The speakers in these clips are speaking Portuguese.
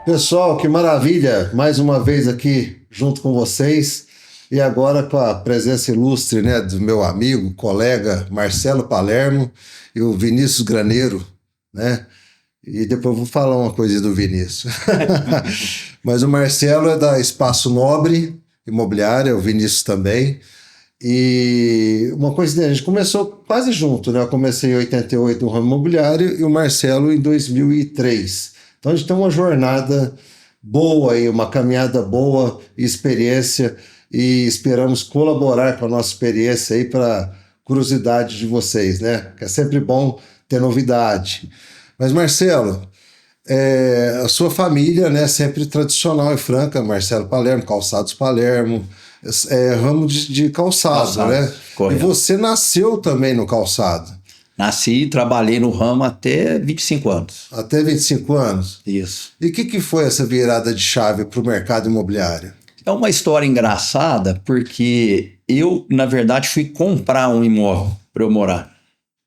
Pessoal, que maravilha! Mais uma vez aqui junto com vocês e agora com a presença ilustre, né, do meu amigo, colega Marcelo Palermo e o Vinícius Graneiro, né? E depois eu vou falar uma coisa do Vinícius. Mas o Marcelo é da Espaço Nobre Imobiliária, o Vinícius também. E uma coisa, a gente começou quase junto, né? Eu comecei em 88 no ramo imobiliário e o Marcelo em 2003. Então a gente tem uma jornada boa aí, uma caminhada boa, experiência, e esperamos colaborar com a nossa experiência aí para curiosidade de vocês, né? Que é sempre bom ter novidade. Mas Marcelo, a sua família, né, sempre tradicional e franca, Marcelo Palermo, Calçados Palermo, ramo de calçado, né? Correto. E você nasceu também no calçado. Nasci e trabalhei no ramo até 25 anos. Até 25 anos? Isso. E o que foi essa virada de chave para o mercado imobiliário? É uma história engraçada porque eu, na verdade, fui comprar um imóvel para eu morar.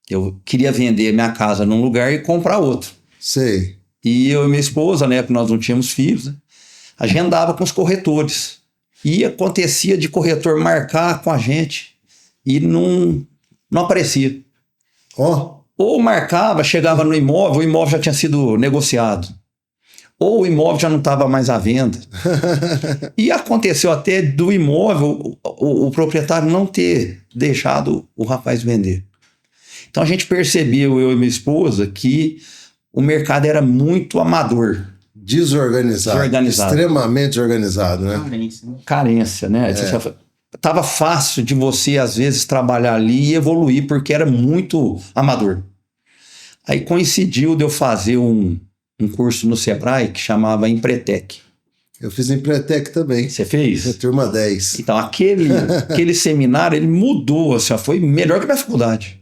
Eu queria vender minha casa num lugar e comprar outro. Sei. E eu e minha esposa, né, porque nós não tínhamos filhos, né, agendava com os corretores. E acontecia de corretor marcar com a gente e não aparecia. Ou marcava, chegava no imóvel, o imóvel já tinha sido negociado. Ou o imóvel já não estava mais à venda. E aconteceu até do imóvel o proprietário não ter deixado o rapaz vender. Então a gente percebeu, eu e minha esposa, que o mercado era muito amador. Desorganizado. Extremamente desorganizado, né? Carência, né? Tava fácil de você, às vezes, trabalhar ali e evoluir, porque era muito amador. Aí coincidiu de eu fazer um curso no Sebrae que chamava Empretec. Eu fiz Empretec também. Você fez? Na turma 10. Então, aquele seminário, ele mudou, assim, foi melhor que a minha faculdade.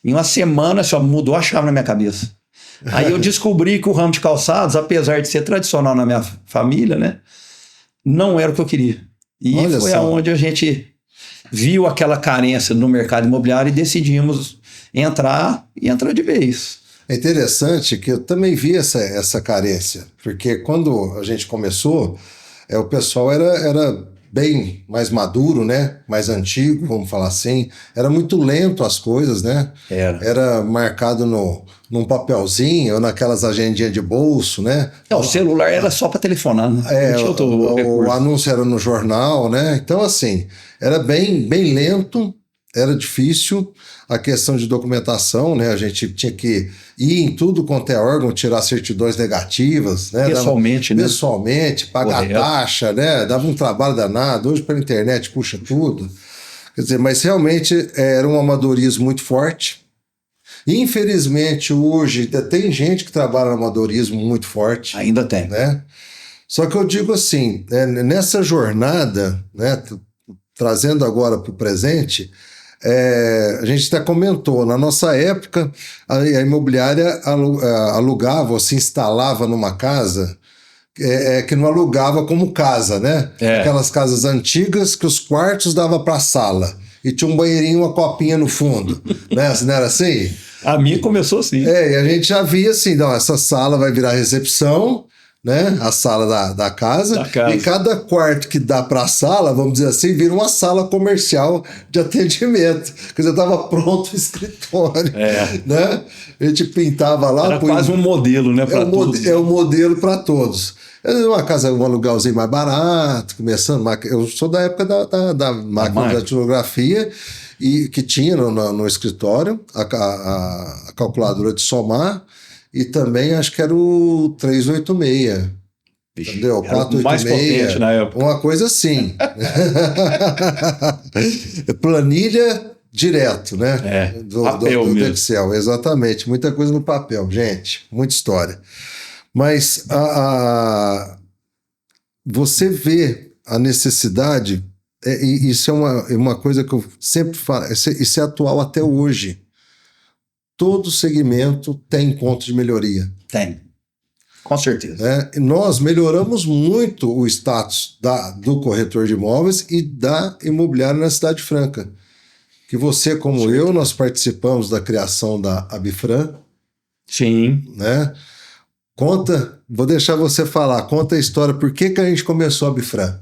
Em uma semana, assim, mudou a chave na minha cabeça. Aí eu descobri que o ramo de calçados, apesar de ser tradicional na minha família, né, não era o que eu queria. E Olha foi só. onde a gente viu aquela carência no mercado imobiliário e decidimos entrar e entrar de vez. É interessante que eu também vi essa carência, porque quando a gente começou, o pessoal era bem mais maduro, né? Mais antigo, vamos falar assim. Era muito lento as coisas, né? Era marcado num papelzinho ou naquelas agendinhas de bolso, né? O celular era só para telefonar, né? O anúncio era no jornal, né? Então, assim, era bem lento, era difícil. A questão de documentação, né? A gente tinha que ir em tudo quanto é órgão, tirar certidões negativas, né? Pessoalmente, pagar taxa, né? Dava um trabalho danado. Hoje, pela internet, puxa tudo. Quer dizer, mas realmente era um amadorismo muito forte. Infelizmente, hoje, tem gente que trabalha no amadorismo muito forte. Ainda tem. Né? Só que eu digo assim, nessa jornada, né? Trazendo agora para o presente, a gente até comentou, na nossa época, a imobiliária alugava ou se instalava numa casa que não alugava como casa, né? Aquelas casas antigas que os quartos davam para a sala e tinha um banheirinho, uma copinha no fundo, né? Não era assim? A minha começou assim. E a gente já via assim, não, essa sala vai virar recepção, né? A sala da casa. E cada quarto que dá para a sala, vamos dizer assim, vira uma sala comercial de atendimento. Quer dizer, estava pronto o escritório. Né? A gente pintava lá. Era quase um modelo, né? Para todos. É um modelo para todos. Uma casa, um aluguelzinho mais barato, começando. Eu sou da época da máquina de datilografia, e que tinha no escritório a calculadora de somar. E também acho que era o 386. Entendeu? 486. Mais potente na época. Uma coisa assim. Planilha direto, né? Papel do Excel, exatamente. Muita coisa no papel, gente. Muita história. Mas você vê a necessidade, isso é uma coisa que eu sempre falo, isso é atual até hoje. Todo segmento tem ponto de melhoria. Tem, com certeza. Nós melhoramos muito o status do corretor de imóveis e da imobiliária na Cidade Franca. Que você, como eu, nós participamos da criação da Abifran. Sim. Né? Conta, vou deixar você falar, conta a história, por que a gente começou a Bifran?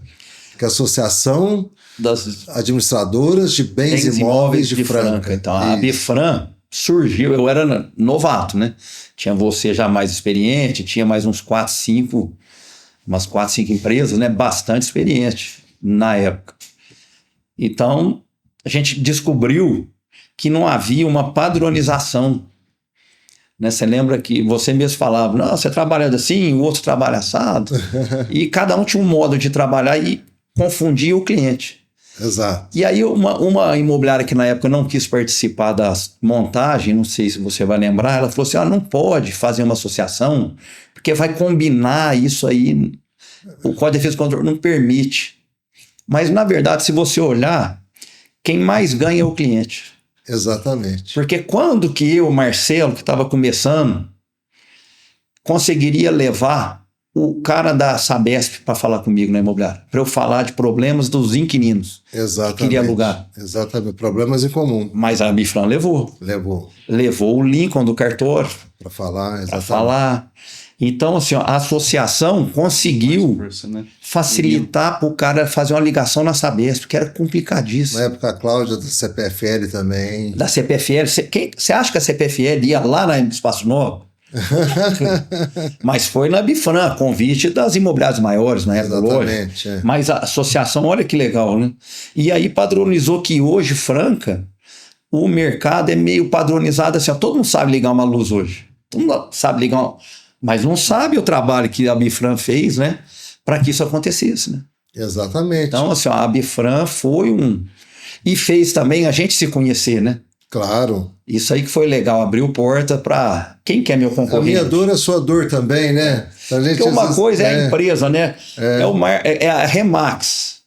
Que é a Associação Das Administradoras de Bens Imóveis de Franca. Então, a Bifran surgiu, eu era novato, né? Tinha você já mais experiente, tinha mais umas 4, 5 empresas, né? Bastante experiente na época. Então, a gente descobriu que não havia uma padronização. Né? Você lembra que você mesmo falava, não, você trabalha assim, o outro trabalha assado. E cada um tinha um modo de trabalhar e confundia o cliente. Exato. E aí uma imobiliária que na época não quis participar da montagem, não sei se você vai lembrar, ela falou assim, não pode fazer uma associação, porque vai combinar isso aí, o Código de Defesa do Consumidor não permite. Mas, na verdade, se você olhar, quem mais ganha é o cliente. Exatamente. Porque quando que eu, Marcelo, que estava começando, conseguiria levar o cara da Sabesp para falar comigo na imobiliária, para eu falar de problemas dos inquilinos que queria alugar. Exatamente, problemas em comum. Mas a Bifran levou. Levou o Lincoln do cartório para falar. Para falar. Então, assim, a associação conseguiu facilitar para o cara fazer uma ligação na Sabesp, que era complicadíssimo. Na época, a Cláudia da CPFL também. Da CPFL. Você acha que a CPFL ia lá na Espaço Novo? Mas foi na Bifran, convite das imobiliárias maiores na época. Exatamente. É. Mas a associação, olha que legal, né? E aí padronizou que hoje, Franca, o mercado é meio padronizado assim, todo mundo sabe ligar uma luz hoje. Todo mundo sabe ligar uma... Mas não sabe o trabalho que a Bifran fez, né? Para que isso acontecesse, né? Exatamente. Então, assim, a Bifran foi e fez também a gente se conhecer, né? Claro. Isso aí que foi legal, abriu porta para quem que é meu concorrente. A minha dor é sua dor também, né? A gente, porque uma coisa é a empresa, né? É a Remax.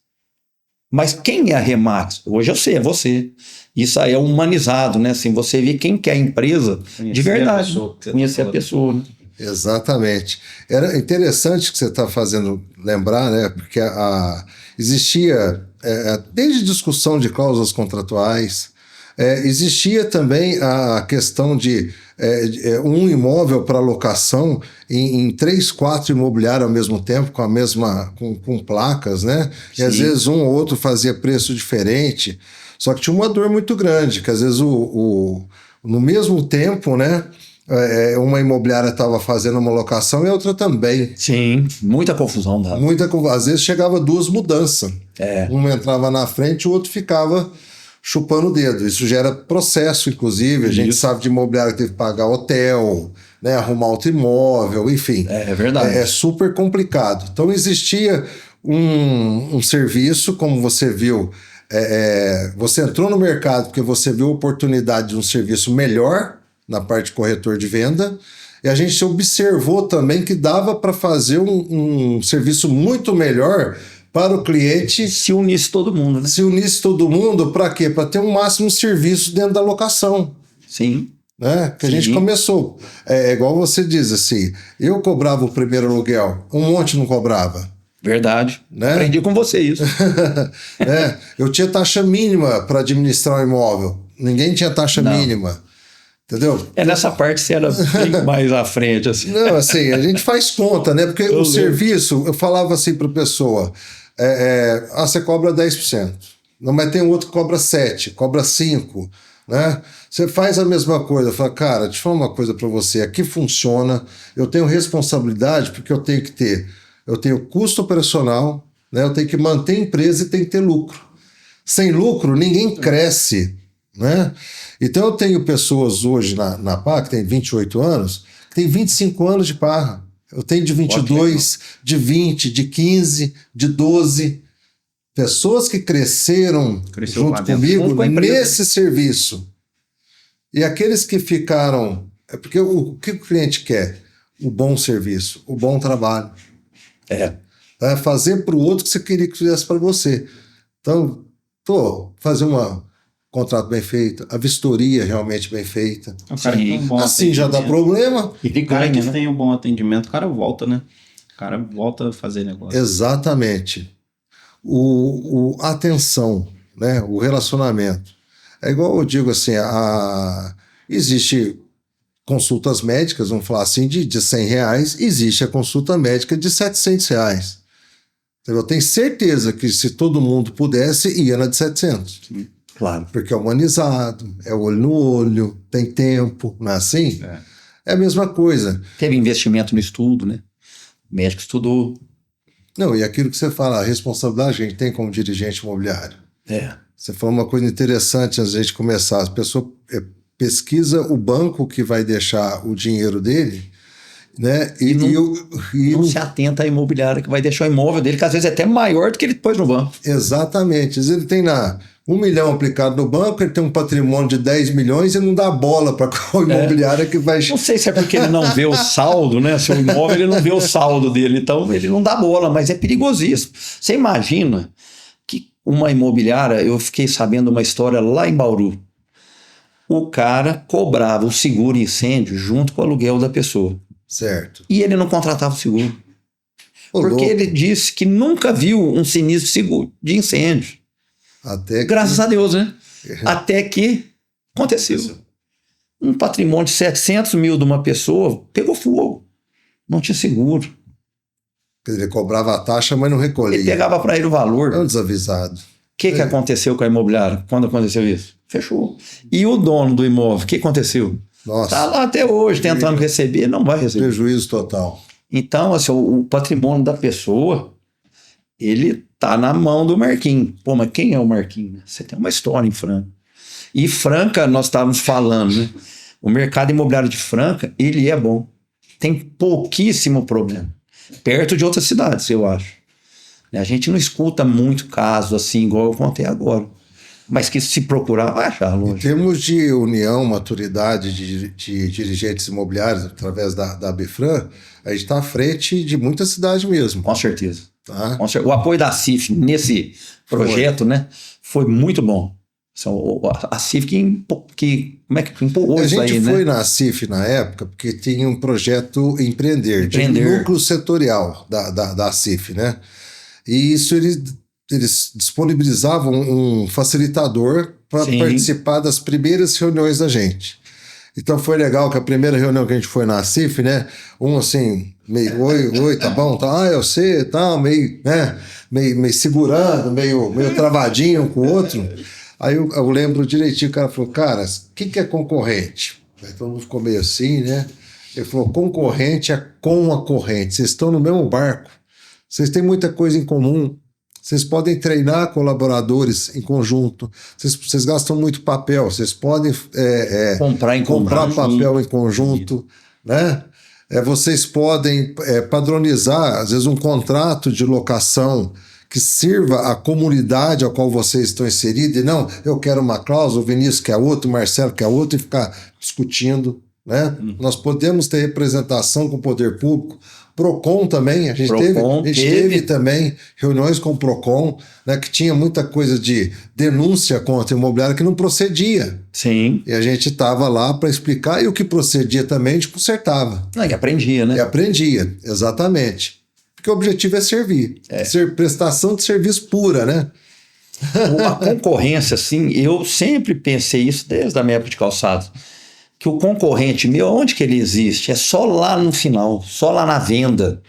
Mas quem é a Remax? Hoje eu sei, é você. Isso aí é humanizado, né? Assim, você vê quem que é a empresa de verdade. Conhecer a pessoa, né? Exatamente. Era interessante que você está fazendo lembrar, né? Porque existia, desde discussão de cláusulas contratuais, existia também a questão de um imóvel para locação em 3, 4 imobiliários ao mesmo tempo, com a mesma com placas, né? Sim. E às vezes um ou outro fazia preço diferente, só que tinha uma dor muito grande, que às vezes no mesmo tempo, né? Uma imobiliária estava fazendo uma locação e a outra também. Sim, muita confusão. Às vezes chegava 2 mudanças. Um entrava na frente e o outro ficava chupando o dedo. Isso gera processo, inclusive. A gente sabe de imobiliária que teve que pagar hotel, né, arrumar outro imóvel, enfim. É verdade. É super complicado. Então existia um serviço, como você viu, você entrou no mercado porque você viu a oportunidade de um serviço melhor na parte de corretor de venda, e a gente observou também que dava para fazer um serviço muito melhor para o cliente. Se unisse todo mundo, né? Se unisse todo mundo, para quê? Para ter um máximo serviço dentro da locação. Sim. Né? Que a gente começou. Igual você diz assim, eu cobrava o primeiro aluguel, um monte não cobrava. Verdade. Né? Aprendi com você isso. Eu tinha taxa mínima para administrar um imóvel. Ninguém tinha taxa mínima. Entendeu? Nessa parte você era bem mais à frente. Assim. Não, assim, a gente faz conta, né? Porque o serviço, eu falava assim para a pessoa, você cobra 10%. Não, mas tem outro que cobra 7%, cobra 5%. Né? Você faz a mesma coisa. Fala, cara, deixa eu falar uma coisa para você. Aqui funciona, eu tenho responsabilidade porque eu tenho custo operacional, né? Eu tenho que manter a empresa e tenho que ter lucro. Sem lucro, ninguém cresce. Né? Então eu tenho pessoas hoje na PA que tem 28 anos, que tem 25 anos de PA. Eu tenho de 22, de 20, de 15, de 12. Pessoas que cresceram junto comigo nesse serviço. E aqueles que ficaram... Porque o que o cliente quer? O bom serviço, o bom trabalho. Fazer para o outro que você queria que fizesse para você. Então, fazer contrato bem feito, a vistoria realmente bem feita. O cara que tem um bom assim já dá problema. E o cara que tem um bom atendimento, o cara volta, né? O cara volta a fazer negócio. Exatamente. A atenção, né? O relacionamento. É igual eu digo assim, existe consultas médicas, vamos falar assim, de R$100, existe a consulta médica de R$700. Eu tenho certeza que se todo mundo pudesse, ia na de 700. Claro. Porque é humanizado, é olho no olho, tem tempo, não é assim? É a mesma coisa. Teve investimento no estudo, né? O médico estudou. Não, e aquilo que você fala, a responsabilidade que a gente tem como dirigente imobiliário. Você falou uma coisa interessante antes de a gente começar. A pessoa pesquisa o banco que vai deixar o dinheiro dele, né? E não se atenta à imobiliária que vai deixar o imóvel dele, que às vezes é até maior do que ele pôs no banco. Exatamente. Às vezes ele tem lá 1 milhão aplicado no banco, ele tem um patrimônio de 10 milhões e não dá bola para qual imobiliária que vai... Não sei se é porque ele não vê o saldo, né? Seu imóvel, ele não vê o saldo dele, então ele não dá bola, mas é perigosíssimo. Você imagina que uma imobiliária, eu fiquei sabendo uma história lá em Bauru. O cara cobrava o seguro incêndio junto com o aluguel da pessoa. Certo. E ele não contratava o seguro. Porque louco. ele disse que nunca viu um sinistro seguro de incêndio. Graças a Deus, né? Até que aconteceu. Um patrimônio de 700 mil de uma pessoa pegou fogo. Não tinha seguro. Quer dizer, ele cobrava a taxa, mas não recolhia. Ele pegava para ele o valor. É um desavisado. O que aconteceu com a imobiliária quando aconteceu isso? Fechou. E o dono do imóvel, o que aconteceu? Nossa. Está lá até hoje tentando receber, não vai receber. Prejuízo total. Então, assim, o patrimônio da pessoa, ele tá na mão do Marquinhos. Pô, mas quem é o Marquinhos? Você tem uma história em Franca. E Franca, nós estávamos falando, né? O mercado imobiliário de Franca, ele é bom. Tem pouquíssimo problema. Perto de outras cidades, eu acho. A gente não escuta muito caso assim, igual eu contei agora. Mas que se procurar, vai achar, lógico. Em termos de união, maturidade de dirigentes imobiliários, através da Bifran, a gente está à frente de muita cidade mesmo. Com certeza. Tá? O apoio da CIF nesse projeto, né, foi muito bom. A CIF que empurrou isso aí, né? A gente foi na CIF na época porque tinha um projeto Empreender. De núcleo setorial da CIF, né? E isso eles disponibilizavam um facilitador para participar das primeiras reuniões da gente. Então foi legal que a primeira reunião que a gente foi na CIF, né? Assim, meio, oi, tá bom? Tá, eu sei, tal, meio, né? Meio segurando, meio travadinho um com o outro. Aí eu lembro direitinho, o cara falou, cara, o que é concorrente? Aí todo mundo ficou meio assim, né? Ele falou, concorrente é com a corrente. Vocês estão no mesmo barco. Vocês têm muita coisa em comum. Vocês podem treinar colaboradores em conjunto. Vocês gastam muito papel. Vocês podem comprar papel em conjunto, né? Vocês podem padronizar, às vezes, um contrato de locação que sirva à comunidade a qual vocês estão inseridos. E não, eu quero uma cláusula, o Vinícius quer outro, o Marcelo quer outro, e ficar discutindo, né? Nós podemos ter representação com o poder público. PROCON também, a gente teve também reuniões com o PROCON, né, que tinha muita coisa de denúncia contra a imobiliária que não procedia. Sim. E a gente estava lá para explicar, e o que procedia também a gente consertava. E aprendia, né? E aprendia, exatamente. Porque o objetivo é servir. Prestação de serviço pura, né? A concorrência, assim, eu sempre pensei isso desde a minha época de calçado. Que o concorrente meu, onde que ele existe? É só lá no final, só lá na venda,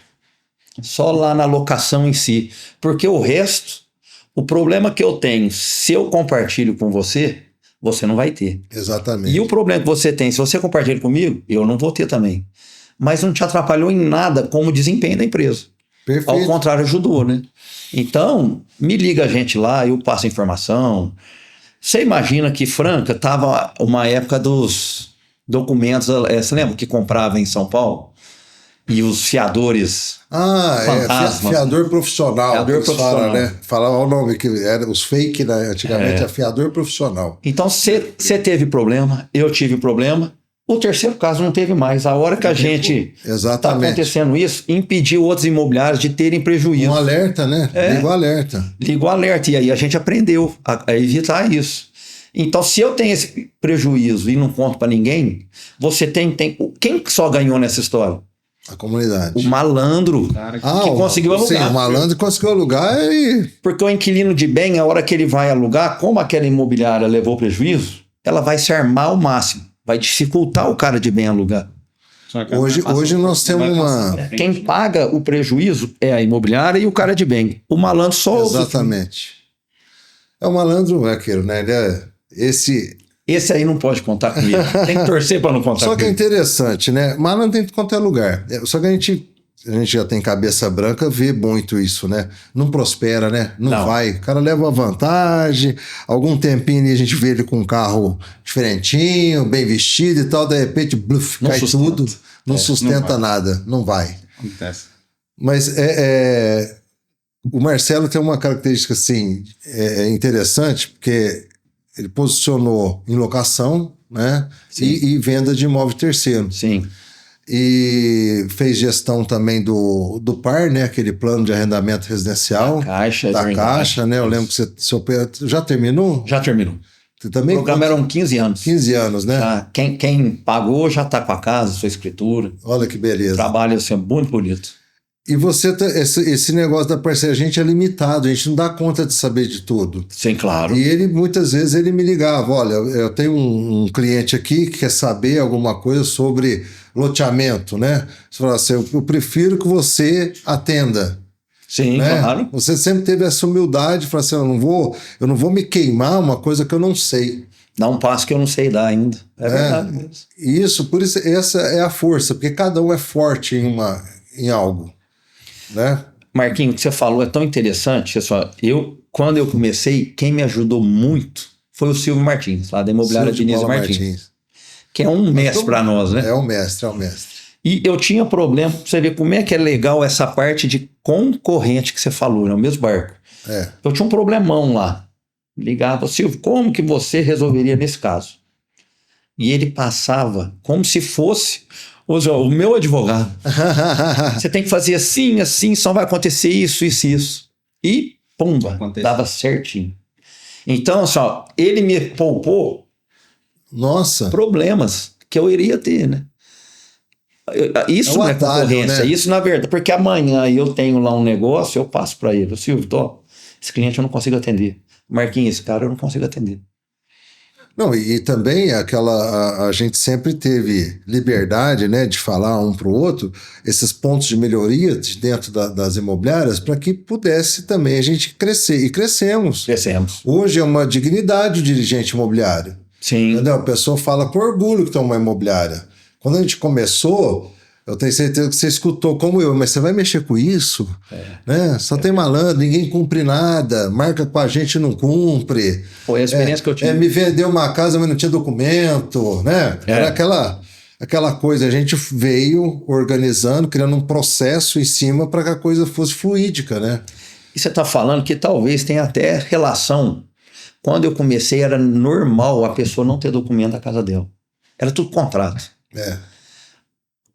só lá na locação em si. Porque o resto, o problema que eu tenho, se eu compartilho com você, você não vai ter. Exatamente. E o problema que você tem, se você compartilha comigo, eu não vou ter também. Mas não te atrapalhou em nada como desempenho da empresa. Perfeito. Ao contrário, ajudou, né? Então, me liga a gente lá, eu passo informação. Você imagina que Franca estava uma época dos documentos, você lembra que comprava em São Paulo? E os fiadores fantasma. Fiador profissional. Fiador profissional. Fala, né? Falava o nome, que era os fake, né? Antigamente, é fiador profissional. Então, você teve problema, eu tive problema. O terceiro caso não teve mais. A hora que a gente está acontecendo isso, impediu outros imobiliários de terem prejuízo. Um alerta, né? Liga o alerta. Liga o alerta. E aí a gente aprendeu a evitar isso. Então, se eu tenho esse prejuízo e não conto para ninguém, você tem... Quem só ganhou nessa história? A comunidade. O malandro que conseguiu alugar. Sim, o malandro conseguiu alugar e... Porque o inquilino de bem, a hora que ele vai alugar, como aquela imobiliária levou prejuízo, ela vai se armar ao máximo. vai dificultar o cara de bem alugar. Só que Hoje nós temos vai passar uma... pra frente. Quem paga o prejuízo é a imobiliária e o cara de bem. O malandro só... Exatamente. É o malandro, é aquilo, né? Ele é Esse aí não pode contar com ele. Tem que torcer para não contar Só com que é ele. interessante, né? Malandro tem em qualquer lugar. Só que a gente já tem cabeça branca, vê muito isso, né? Não prospera, né? Não vai. O cara leva vantagem, algum tempinho ali a gente vê ele com um carro diferentinho, bem vestido e tal, de repente, bluf, Não cai sustenta. tudo, não sustenta não vai. nada, não vai. Acontece. Mas o Marcelo tem uma característica assim, interessante, porque ele posicionou em locação, né? E venda de imóvel terceiro. Sim. E fez gestão também do PAR, né? Aquele plano de arrendamento residencial. Da Caixa, é Da verdade. Caixa, né? Eu lembro que você já terminou? Já terminou. Você O também? programa eram 15 anos. 15 anos, né? Já, quem pagou já está com a casa, sua escritura. Olha que beleza. Trabalho assim, muito bonito. E você, esse negócio da parceria, a gente é limitado, a gente não dá conta de saber de tudo. Sim, claro. E ele, muitas vezes, ele me ligava, olha, eu tenho um cliente aqui que quer saber alguma coisa sobre loteamento, né? Você fala assim, eu prefiro que você atenda. Sim, Né? claro. Você sempre teve essa humildade, falar assim, eu não vou me queimar uma coisa que eu não sei. Dá um passo que eu não sei dar ainda. É verdade mesmo. Isso, por isso, essa é a força, porque cada um é forte em algo, né? Marquinhos, o que você falou é tão interessante. Pessoal, quando eu comecei, quem me ajudou muito foi o Silvio Martins, lá da Imobiliária Silvio de Diniz Paula Martins, que é um mestre para nós, né? É o mestre, é o mestre. E eu tinha problema, pra você ver como é que é legal essa parte de concorrente que você falou, né? O mesmo barco. Eu tinha um problemão lá. Ligava, Silvio, como que você resolveria nesse caso? E ele passava como se fosse o meu advogado. Você tem que fazer assim, assim, só vai acontecer isso, isso, isso. E, pumba, dava certinho. Então, só, ele me poupou Nossa. problemas que eu iria ter, né? Isso não é atalho, concorrência, né? isso na verdade, porque amanhã eu tenho lá um negócio, eu passo para ele, Silvio, esse cliente eu não consigo atender. Marquinhos, esse cara eu não consigo atender. Não, e também a gente sempre teve liberdade, né, de falar um para o outro esses pontos de melhoria dentro das imobiliárias para que pudesse também a gente crescer. E crescemos. Crescemos. Hoje é uma dignidade o dirigente imobiliário. Sim. Entendeu? A pessoa fala com orgulho que tem uma imobiliária. Quando a gente começou, eu tenho certeza que você escutou como eu, mas você vai mexer com isso? Né? Só tem malandro, ninguém cumpre nada, marca com a gente não cumpre. Foi a experiência que eu tive. Me vendeu uma casa, mas não tinha documento, né? Era aquela coisa, a gente veio organizando, criando um processo em cima para que a coisa fosse fluídica, né? E você está falando que talvez tenha até relação. Quando eu comecei, era normal a pessoa não ter documento da casa dela. Era tudo contrato.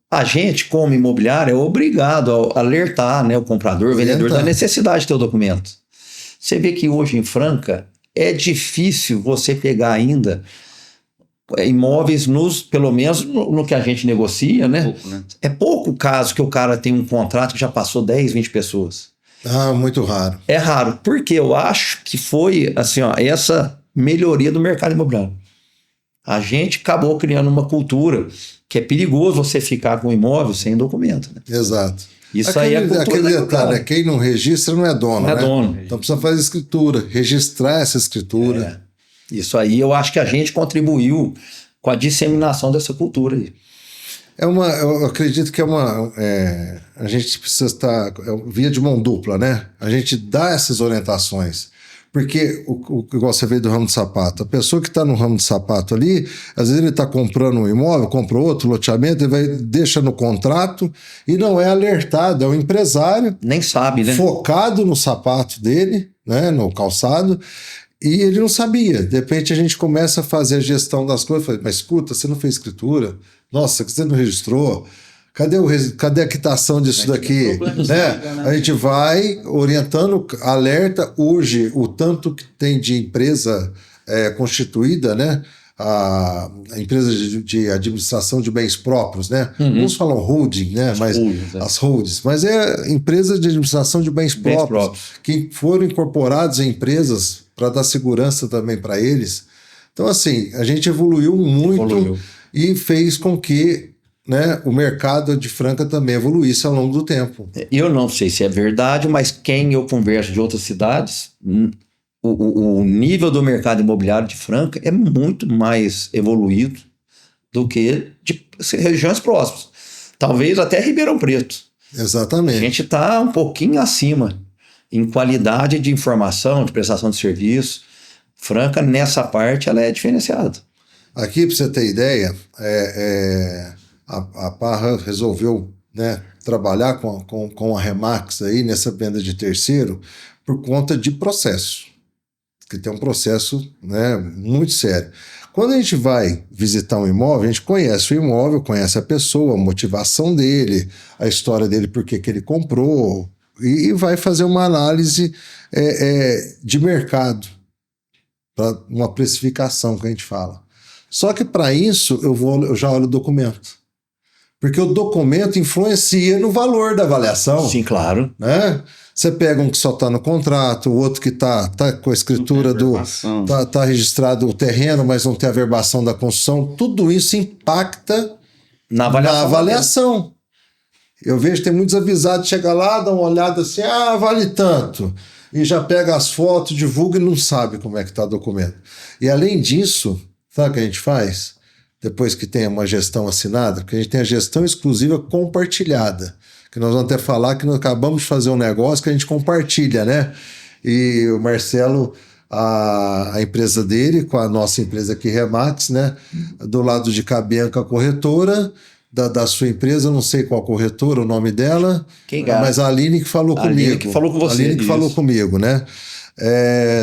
A gente, como imobiliário, é obrigado a alertar, né, o comprador, o vendedor, da necessidade de ter o documento. Você vê que hoje em Franca é difícil você pegar ainda imóveis, pelo menos no que a gente negocia, né? Pouco, né? É pouco o caso que o cara tem um contrato que já passou 10, 20 pessoas. Muito raro. É raro, porque eu acho que foi assim, essa melhoria do mercado imobiliário. A gente acabou criando uma cultura que é perigoso você ficar com um imóvel sem documento. Né? Exato. Isso aí é cultura. Aquele detalhe, né? Quem não registra não é dono, não é né? dono. Então precisa fazer escritura, registrar essa escritura. Isso aí eu acho que a gente contribuiu com a disseminação dessa cultura aí. Eu acredito que a gente precisa estar via de mão dupla, né? A gente dá essas orientações. Porque, igual você veio do ramo de sapato, a pessoa que está no ramo de sapato ali, às vezes ele está comprando um imóvel, compra outro loteamento, deixa no contrato e não é alertado, é um empresário. Nem sabe, né? Focado no sapato dele, né, no calçado, e ele não sabia. De repente a gente começa a fazer a gestão das coisas, fala, mas escuta, você não fez escritura? Nossa, você não registrou? Cadê a quitação disso daqui? Né? A gente vai orientando, alerta. Hoje, o tanto que tem de empresa constituída, né? A empresa de administração de bens próprios, né? Uns falam holding, né? As holdings, mas é empresa de administração de bens próprios que foram incorporados em empresas para dar segurança também para eles. Então, assim, a gente evoluiu muito. e fez com que, né, o mercado de Franca também evoluísse ao longo do tempo. Eu não sei se é verdade, mas quem eu converso de outras cidades, o nível do mercado imobiliário de Franca é muito mais evoluído do que de regiões próximas. Talvez até Ribeirão Preto. A Exatamente. gente está um pouquinho acima em qualidade de informação, de prestação de serviço. Franca, nessa parte, ela é diferenciada. Aqui, para você ter ideia, a Parra resolveu, né, trabalhar com a Remax aí nessa venda de terceiro por conta de processo, que tem um processo, né, muito sério. Quando a gente vai visitar um imóvel, a gente conhece o imóvel, conhece a pessoa, a motivação dele, a história dele, por que ele comprou, e vai fazer uma análise de mercado, para uma precificação que a gente fala. Só que para isso eu já olho o documento. Porque o documento influencia no valor da avaliação. Sim, claro. Né? Você pega um que só está no contrato, o outro que está com a escritura tá registrado o terreno, mas não tem a verbação da construção. Tudo isso impacta na avaliação. Eu vejo que tem muitos avisados, chega lá, dá uma olhada assim, vale tanto. E já pega as fotos, divulga e não sabe como é que está o documento. E além disso, sabe o que a gente faz? Depois que tem uma gestão assinada, porque a gente tem a gestão exclusiva compartilhada, que nós vamos até falar que nós acabamos de fazer um negócio que a gente compartilha, né? E o Marcelo, a empresa dele, com a nossa empresa aqui, Remax, né? Do lado de Cabenca, a corretora, da sua empresa, eu não sei qual corretora, o nome dela, mas a Aline que falou comigo. Aline que falou com você. A Aline que falou comigo, né?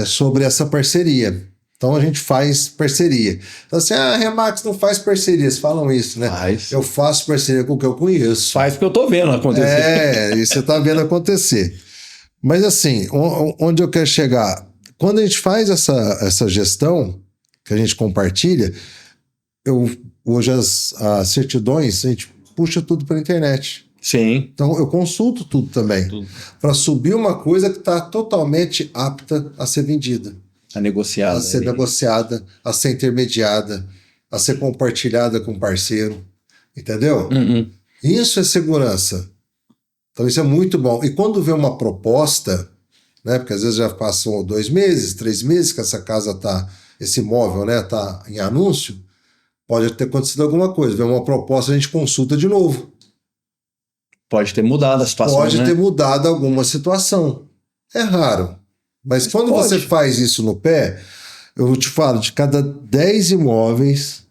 Sobre essa parceria. Então a gente faz parceria. Então assim, a Remax não faz parceria, eles falam isso, né? Eu faço parceria com o que eu conheço. Faz porque eu tô vendo acontecer. E você tá vendo acontecer. Mas assim, onde eu quero chegar? Quando a gente faz essa gestão, que a gente compartilha, hoje as certidões, a gente puxa tudo pela internet. Sim. Então eu consulto tudo também. Para subir uma coisa que está totalmente apta a ser vendida. Negociada. A ser negociada, a ser intermediada, a ser compartilhada com o parceiro. Entendeu? Isso é segurança. Então isso é muito bom. E quando vem uma proposta, né, porque às vezes já passam 2 meses, 3 meses que essa casa esse imóvel, né, tá em anúncio, pode ter acontecido alguma coisa. Vem uma proposta, a gente consulta de novo. Pode ter mudado a situação, Pode ter mudado alguma situação. É raro. Mas quando você faz isso no pé, eu te falo, de cada 10 imóveis,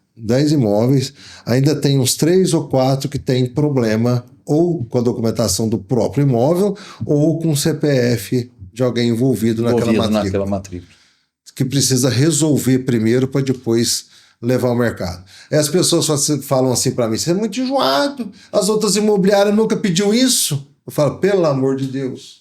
ainda tem uns 3 ou 4 que tem problema ou com a documentação do próprio imóvel ou com o CPF de alguém envolvido naquela matrícula. Que precisa resolver primeiro para depois levar ao mercado. E as pessoas falam assim para mim, você é muito enjoado, as outras imobiliárias nunca pediu isso. Eu falo, pelo amor de Deus.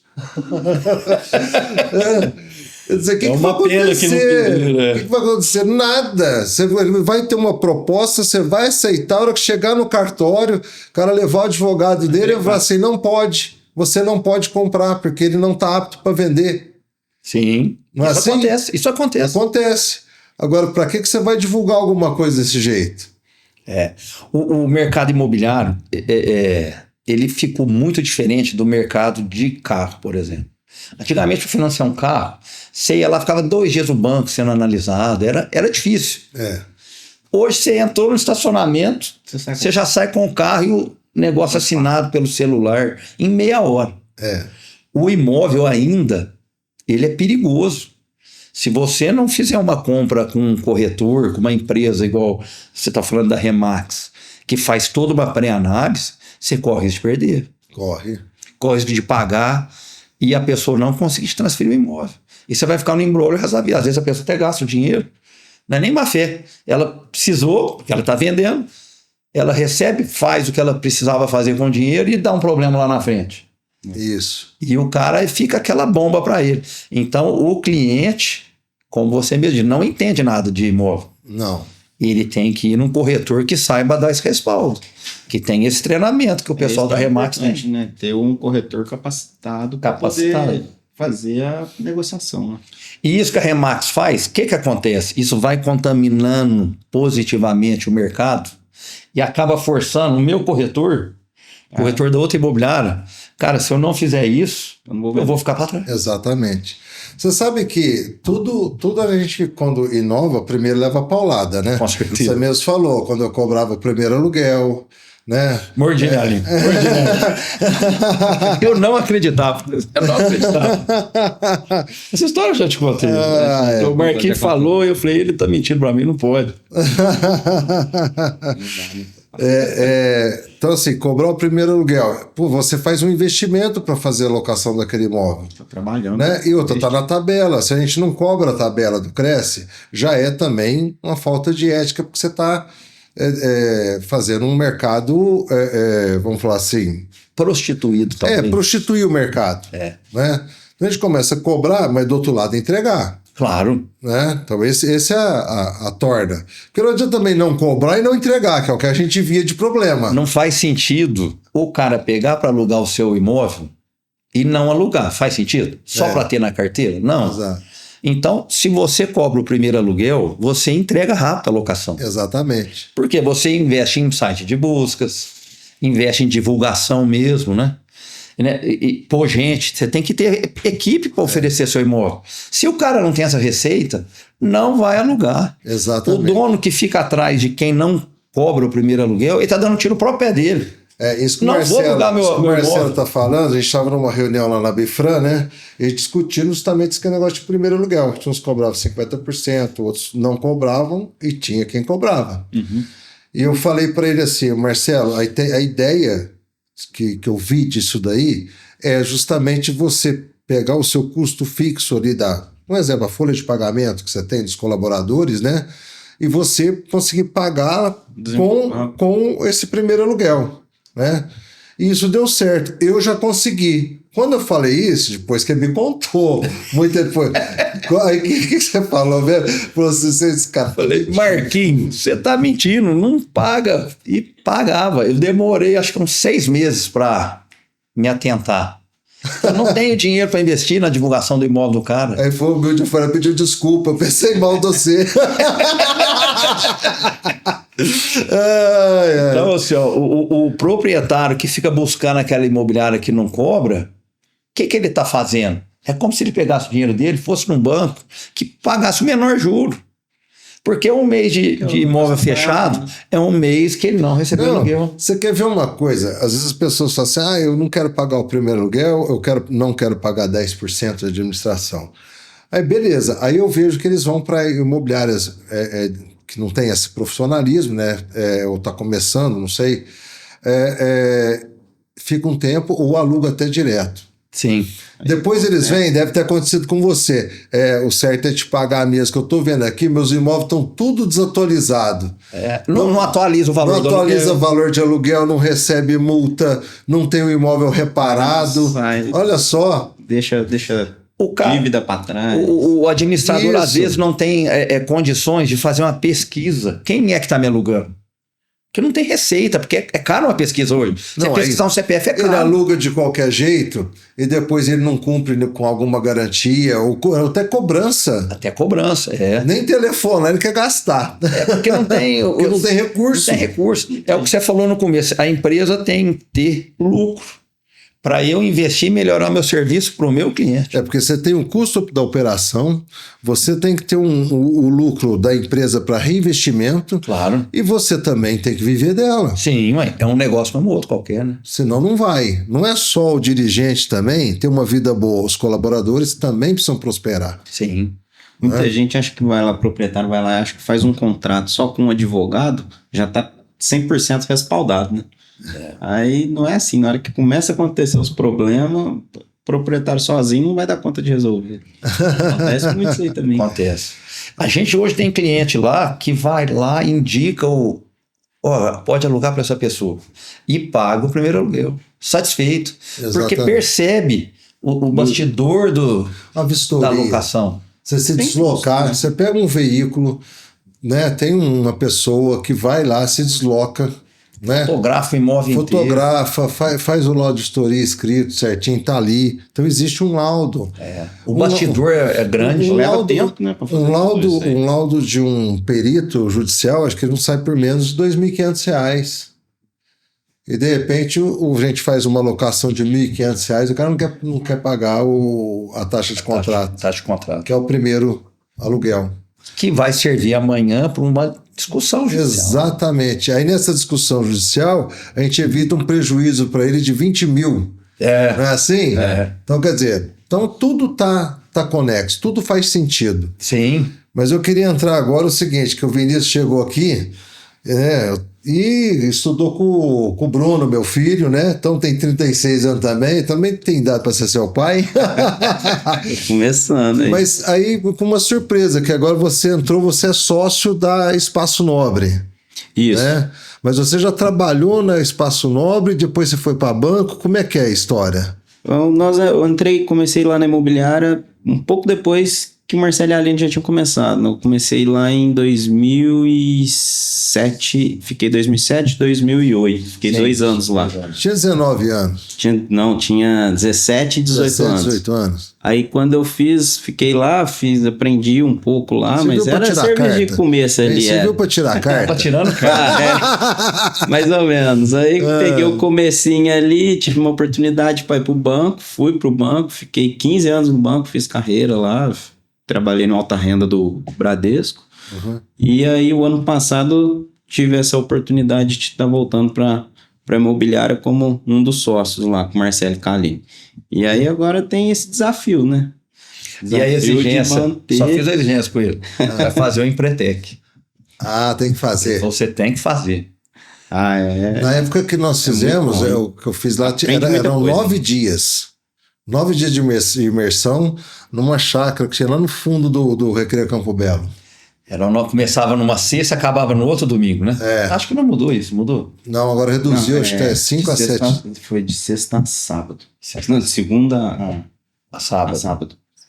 Quer dizer, o que vai acontecer? O que vai acontecer? Nada. Você vai ter uma proposta, você vai aceitar, a hora que chegar no cartório, o cara levar o advogado dele e falar assim, não pode, você não pode comprar, porque ele não está apto para vender. Sim, não isso assim? Acontece. Isso acontece. Acontece. Agora, para que você vai divulgar alguma coisa desse jeito? O mercado imobiliário, ele ficou muito diferente do mercado de carro, por exemplo. Antigamente, para financiar um carro, você ia lá, ficava 2 dias no banco sendo analisado, era difícil. Hoje, você entrou no estacionamento, você já sai com o carro e o negócio assinado pelo celular em meia hora. O imóvel ainda, ele é perigoso. Se você não fizer uma compra com um corretor, com uma empresa igual você está falando da Remax, que faz toda uma pré-análise, você corre risco de perder. Corre risco de pagar e a pessoa não conseguir te transferir o imóvel. E você vai ficar no embrolho resto da vida. Às vezes a pessoa até gasta o dinheiro. Não é nem má fé. Ela precisou, porque ela está vendendo, ela recebe, faz o que ela precisava fazer com o dinheiro e dá um problema lá na frente. Isso. E o cara fica aquela bomba para ele. Então o cliente, como você mesmo disse, não entende nada de imóvel. Não. Ele tem que ir num corretor que saiba dar esse respaldo, que tem esse treinamento que o pessoal da Remax tem. Né? Ter um corretor capacitado para poder fazer a negociação. Né? E isso que a Remax faz, o que acontece? Isso vai contaminando positivamente o mercado e acaba forçando o meu corretor da outra imobiliária. Cara, se eu não fizer isso, eu vou ficar para trás. Exatamente. Você sabe que tudo a gente, quando inova, primeiro leva paulada, né? Com certeza. Você mesmo falou, quando eu cobrava o primeiro aluguel, né? Mordi minha língua. Eu não acreditava. Essa história eu já te contei. O Marquinhos falou, eu falei, ele tá mentindo para mim, não pode. Então, assim, cobrar o primeiro aluguel. Pô, você faz um investimento para fazer a locação daquele imóvel. Tá trabalhando. Né? E outra, tá na tabela. Se a gente não cobra a tabela do Cresce, já é também uma falta de ética, porque você está fazendo um mercado, vamos falar assim... Prostituído, talvez. Prostituir o mercado. Né? Então a gente começa a cobrar, mas do outro lado entregar. Claro. Né? Então esse é a torna. Porque não adianta também não cobrar e não entregar, que é o que a gente via de problema. Não faz sentido o cara pegar para alugar o seu imóvel e não alugar. Faz sentido? Só para ter na carteira? Não. Exato. Então, se você cobra o primeiro aluguel, você entrega rápido a locação. Exatamente. Porque você investe em site de buscas, investe em divulgação mesmo, né? Pô, gente, você tem que ter equipe para oferecer seu imóvel. Se o cara não tem essa receita, não vai alugar. Exatamente. O dono que fica atrás de quem não cobra o primeiro aluguel, ele está dando tiro pro próprio pé dele. Isso que o Marcelo está falando, a gente estava numa reunião lá na Bifran, né? E discutindo justamente esse negócio de primeiro aluguel. Uns cobravam 50%, outros não cobravam e tinha quem cobrava. Uhum. E eu falei para ele assim, Marcelo, a ideia que eu vi disso daí é justamente você pegar o seu custo fixo ali um exemplo, a folha de pagamento que você tem dos colaboradores, né? E você conseguir pagar com esse primeiro aluguel. Né? E isso deu certo. Eu já consegui. Quando eu falei isso, depois que ele me contou, muito depois, aí o que você falou mesmo? Falei, Marquinhos, você tá mentindo, não paga. E pagava. Eu demorei acho que uns 6 meses para me atentar. Eu não tenho dinheiro para investir na divulgação do imóvel do cara. Aí foi humilde, eu pediu desculpa, eu pensei mal de você. Então, assim, ó, o proprietário que fica buscando aquela imobiliária que não cobra, o que ele está fazendo? É como se ele pegasse o dinheiro dele, fosse num banco que pagasse o menor juro. Porque um mês de imóvel fechado é um mês que ele não recebeu aluguel. Você quer ver uma coisa? Às vezes as pessoas falam assim, eu não quero pagar o primeiro aluguel, não quero pagar 10% de administração. Aí beleza, aí eu vejo que eles vão para imobiliárias que não tem esse profissionalismo, né? Ou está começando, não sei. Fica um tempo ou aluga até direto. Sim. Depois eles vêm, deve ter acontecido com você. O certo é te pagar mesmo, que eu estou vendo aqui, meus imóveis estão tudo desatualizados. Não atualiza o valor do aluguel. Não atualiza o valor de aluguel, não recebe multa, não tem o imóvel reparado. Olha só. Deixa dívida para trás. O administrador, às vezes, não tem condições de fazer uma pesquisa. Quem é que está me alugando? Porque não tem receita, porque é caro uma pesquisa hoje. Você pesquisar um CPF é caro. Ele aluga de qualquer jeito e depois ele não cumpre com alguma garantia, ou até cobrança. Até cobrança, Nem telefone, ele quer gastar. Porque não tem... Porque não tem recurso. Não tem recurso. É o que você falou no começo. A empresa tem que ter lucro para eu investir e melhorar meu serviço para o meu cliente. Porque você tem um custo da operação, você tem que ter o lucro da empresa para reinvestimento. Claro. E você também tem que viver dela. Sim, é um negócio como outro qualquer, né? Senão não vai. Não é só o dirigente também ter uma vida boa, os colaboradores também precisam prosperar. Sim. Muita gente acha que vai lá, proprietário vai lá, acha que faz um contrato só com um advogado, já está 100% respaldado, né? Aí não é assim, na hora que começa a acontecer os problemas, o proprietário sozinho não vai dar conta de resolver. Acontece muito isso aí também. Acontece. A gente hoje tem cliente lá que vai lá e indica pode alugar para essa pessoa e paga o primeiro aluguel. Satisfeito. Exatamente. Porque percebe o bastidor da locação. Você se deslocar, você pega um veículo, né? Tem uma pessoa que vai lá, se desloca né? Fotografa o imóvel inteiro. Fotografa, faz o laudo de vistoria escrito certinho, tá ali. Então existe um laudo. O bastidor é grande. Leva tempo, né, pra fazer tudo isso aí. Um laudo de um perito judicial, acho que não sai por menos de R$2.500. E de repente a gente faz uma locação de R$1.500, o cara não quer pagar a taxa de contrato, Taxa de contrato. que é o primeiro aluguel. Que vai servir amanhã para uma discussão judicial. Exatamente. Aí nessa discussão judicial, a gente evita um prejuízo para ele de 20 mil. Não é assim? Então, quer dizer, tudo tá conexo, tudo faz sentido. Sim. Mas eu queria entrar agora o seguinte, que o Vinícius chegou aqui e estudou com o Bruno, meu filho, né? Então tem 36 anos também tem idade para ser seu pai. Começando aí. Mas aí com uma surpresa, que agora você é sócio da Espaço Nobre. Isso. Né? Mas você já trabalhou na Espaço Nobre, depois você foi para banco, como é que é a história? Eu comecei lá na imobiliária um pouco depois que o Marcelo e a Aline já tinham começado. Eu comecei lá em 2007, fiquei 2007, 2008, fiquei 2 anos lá. Tinha 19 anos. Tinha 17 e 18 anos. 18 anos. Aí quando eu fiquei lá, aprendi um pouco lá, Você mas era serviço de começo ali. Você viu para tirar a carta? Tá tirando carta. Mais ou menos. Aí peguei o comecinho ali, tive uma oportunidade para ir pro banco, fui pro banco, fiquei 15 anos no banco, fiz carreira lá, trabalhei no alta renda do Bradesco. E aí o ano passado tive essa oportunidade de estar voltando para a imobiliária como um dos sócios lá, com o Marcelo Caline. E aí agora tem esse desafio, né? E a exigência, só fiz a exigência com ele. Vai fazer o Empretec. Tem que fazer. Você tem que fazer. Na época que nós fizemos, o que eu fiz lá, eram 9 dias. 9 dias de imersão numa chácara que tinha lá no fundo do Recreio Campo Belo. Começava numa sexta e acabava no outro domingo, né? Acho que não mudou isso, mudou? Não, agora reduziu, acho que é 5 a 7. Foi de sexta a sábado. Não, de segunda a sábado.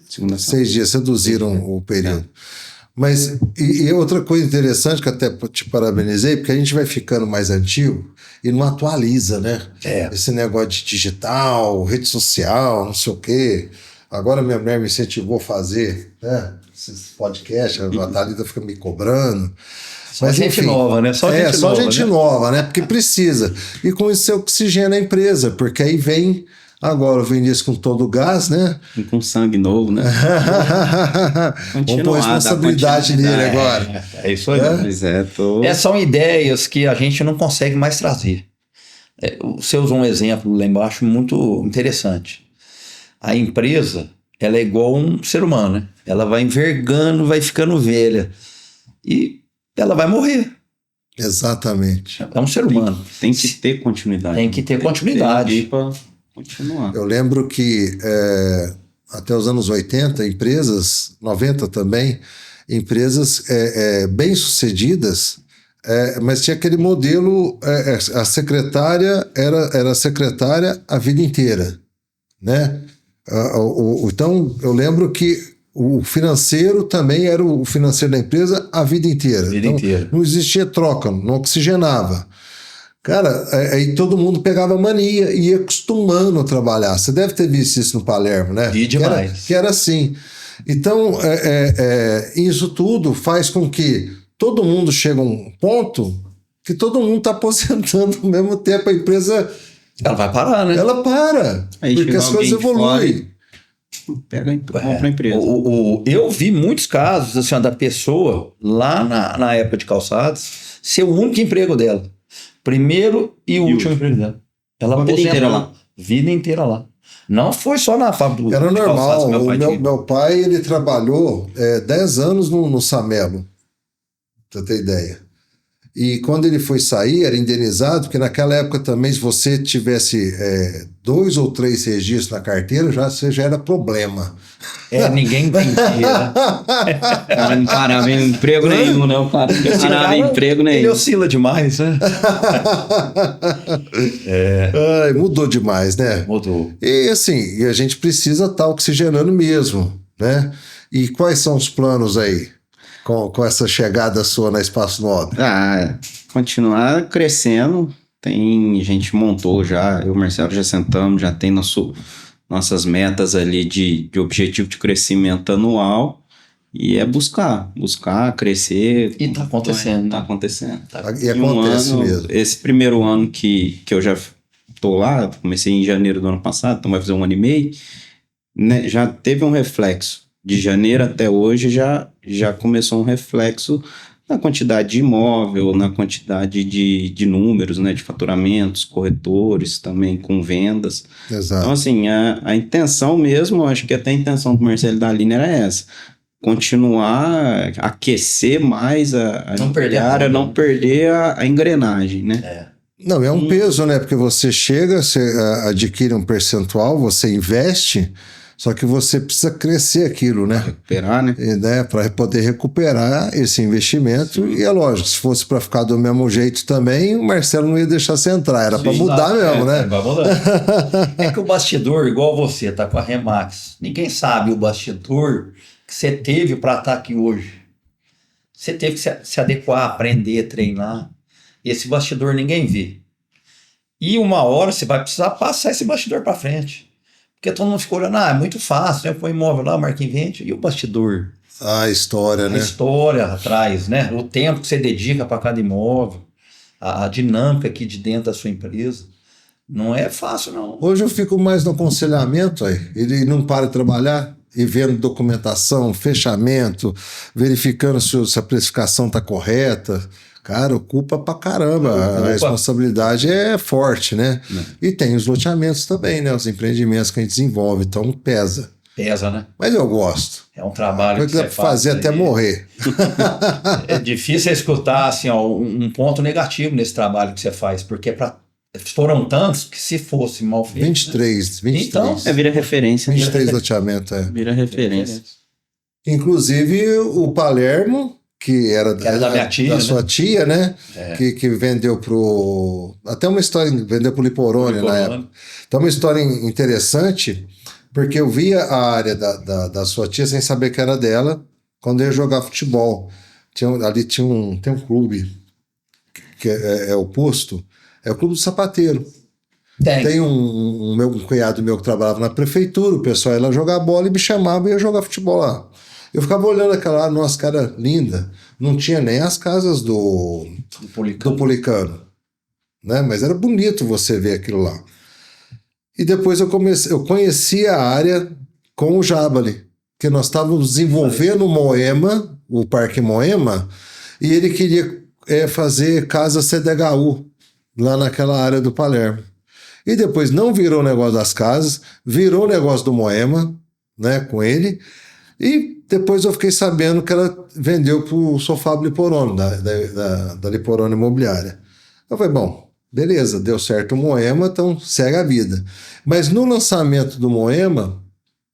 Segunda a sábado. 6 dias, reduziram o período. Mas, e outra coisa interessante, que até te parabenizei, porque a gente vai ficando mais antigo e não atualiza, né? Esse negócio de digital, rede social, não sei o quê. Agora minha mulher me incentivou a fazer, né? Esses podcasts, a Thalita fica me cobrando. Mas gente nova, né? Só gente nova, né? Porque precisa. E com isso você oxigena a empresa, porque aí vem agora o Vinícius com todo o gás, né? Com sangue novo, né? Vamos pôr responsabilidade nele agora. É isso aí. São ideias que a gente não consegue mais trazer. Você usou um exemplo lá embaixo muito interessante. A empresa, ela é igual um ser humano, né? Ela vai envergando, vai ficando velha. E ela vai morrer. Exatamente. É um ser humano. Tem que ter continuidade. Tem que ter continuidade. Para continuar. Eu lembro que até os anos 80, empresas, 90 também, empresas bem-sucedidas, mas tinha aquele modelo, a secretária era secretária a vida inteira, né? Então, eu lembro que o financeiro também era o financeiro da empresa a vida inteira. Não existia troca, não oxigenava. Cara, aí todo mundo pegava mania e ia acostumando a trabalhar. Você deve ter visto isso no Palermo, né? E demais. Que era assim. Então, isso tudo faz com que todo mundo chegue a um ponto que todo mundo está aposentando ao mesmo tempo. A empresa... Ela vai parar, né? Ela para, porque as coisas evoluem. Compra a empresa. Eu vi muitos casos assim, da pessoa lá na época de calçados ser o único emprego dela. Primeiro e último emprego dela. Ela vida inteira lá. Vida inteira lá. Não foi só na fábrica do Era normal. Calçados, meu pai ele trabalhou 10 anos no Samelo, pra você ter ideia. E quando ele foi sair, era indenizado, porque naquela época também, se você tivesse 2 ou 3 registros na carteira, você já era problema. Ninguém entendia. O cara não parava em emprego nenhum, né? O cara não parava em emprego nenhum. Ele oscila demais, né? Mudou demais, né? Mudou. E assim, a gente precisa estar oxigenando mesmo, né? E quais são os planos aí? Com essa chegada sua na Espaço Nobre? Continuar crescendo, a gente montou já, eu e o Marcelo já sentamos, já tem nossas metas ali de objetivo de crescimento anual. E é buscar, crescer. E tá acontecendo. Tá acontecendo. E acontece mesmo. Esse primeiro ano que eu já tô lá, comecei em janeiro do ano passado, então vai fazer 1 ano e meio, né, já teve um reflexo. De janeiro até hoje já começou um reflexo na quantidade de imóvel, na quantidade de números, né, de faturamentos, corretores, também com vendas. Exato. Então, assim, a intenção mesmo, acho que até a intenção do Marcelo e da Aline era essa. Continuar, aquecer mais a área, não perder a engrenagem, né? Não, é um peso, né? Porque você chega, você adquire um percentual, você investe, só que você precisa crescer aquilo, né? Recuperar, né? E, né, para poder recuperar esse investimento. Sim. E é lógico, se fosse para ficar do mesmo jeito também, o Marcelo não ia deixar você entrar. Era para mudar mesmo, né? Vai mudar. É que o bastidor, igual você, tá com a Remax. Ninguém sabe o bastidor que você teve para estar aqui hoje. Você teve que se adequar, aprender, treinar. Esse bastidor ninguém vê. E uma hora você vai precisar passar esse bastidor para frente. Porque todo mundo ficou olhando, é muito fácil, né? Põe imóvel lá, marca invente. E o bastidor? A história, né? A história atrás, né? O tempo que você dedica para cada imóvel. A dinâmica aqui de dentro da sua empresa. Não é fácil, não. Hoje eu fico mais no aconselhamento, aí. Ele não para de trabalhar e vendo documentação, fechamento, verificando se a precificação está correta. Cara, ocupa pra caramba. A responsabilidade é forte, né? E tem os loteamentos também, né? Os empreendimentos que a gente desenvolve, então pesa. Pesa, né? Mas eu gosto. É um trabalho que você faz. Fazer até morrer. É difícil escutar assim, ó, um ponto negativo nesse trabalho que você faz, porque foram tantos que se fosse mal feito... 23. Então, vira referência. 23 loteamentos, Vira referência. Inclusive o Palermo, que era da minha tia, da sua tia, né? Que vendeu pro... Até uma história, vendeu pro Liporone na época. Então, uma história interessante, porque eu via a área da sua tia sem saber que era dela, quando eu ia jogar futebol. Ali tem um clube, que é o Posto, é o Clube do Sapateiro. Tem um cunhado meu que trabalhava na prefeitura, o pessoal ia lá jogar bola e me chamava e ia jogar futebol lá. Eu ficava olhando aquela área, nossa, cara linda. Não tinha nem as casas do Policano, né? Mas era bonito você ver aquilo lá. E depois eu conheci a área com o Jabali, que nós estávamos desenvolvendo o Moema, o Parque Moema, e ele queria fazer casa CDHU lá naquela área do Palermo. E depois não virou o negócio das casas, virou o negócio do Moema, né, com ele. E depois eu fiquei sabendo que ela vendeu para o Sofab Liporone, da Liporone Imobiliária. Eu falei, bom, beleza, deu certo o Moema, então segue a vida. Mas no lançamento do Moema,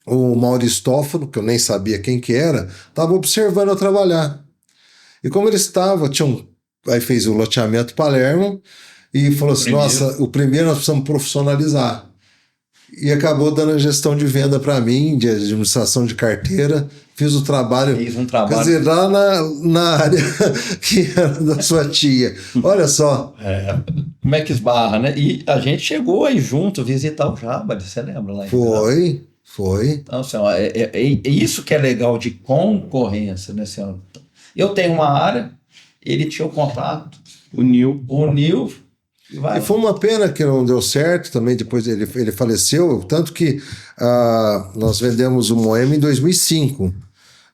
o Mauristófano, que eu nem sabia quem que era, estava observando eu trabalhar. E como ele estava, aí fez o loteamento Palermo e falou assim, nossa, o primeiro nós precisamos profissionalizar. E acabou dando a gestão de venda para mim, de administração de carteira. Fiz o trabalho. Fiz um trabalho. Quer dizer, lá na área que era da sua tia. Olha só. Como é que esbarra, né? E a gente chegou aí junto visitar o Jabali, você lembra lá? Foi. Então, assim, ó, é isso que é legal de concorrência, né, senhor? Eu tenho uma área, ele tinha o contato. Uniu. E foi uma pena que não deu certo também, depois ele faleceu, tanto que nós vendemos o Moema em 2005,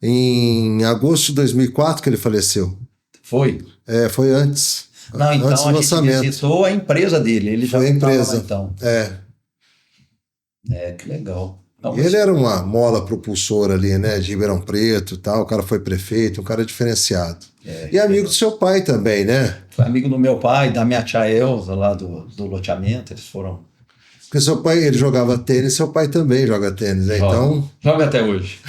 em agosto de 2004 que ele faleceu. Foi? Foi antes. Não, então antes do lançamento. Gente visitou a empresa dele, ele já estava lá então. Que legal. Não, ele era uma mola propulsora ali, né, de Ribeirão Preto e tal, o cara foi prefeito, um cara diferenciado. E amigo do seu pai também, né? Foi amigo do meu pai, da minha tia Elza, lá do loteamento, eles foram... Porque seu pai, ele jogava tênis, seu pai também joga tênis, né? Então... Joga até hoje.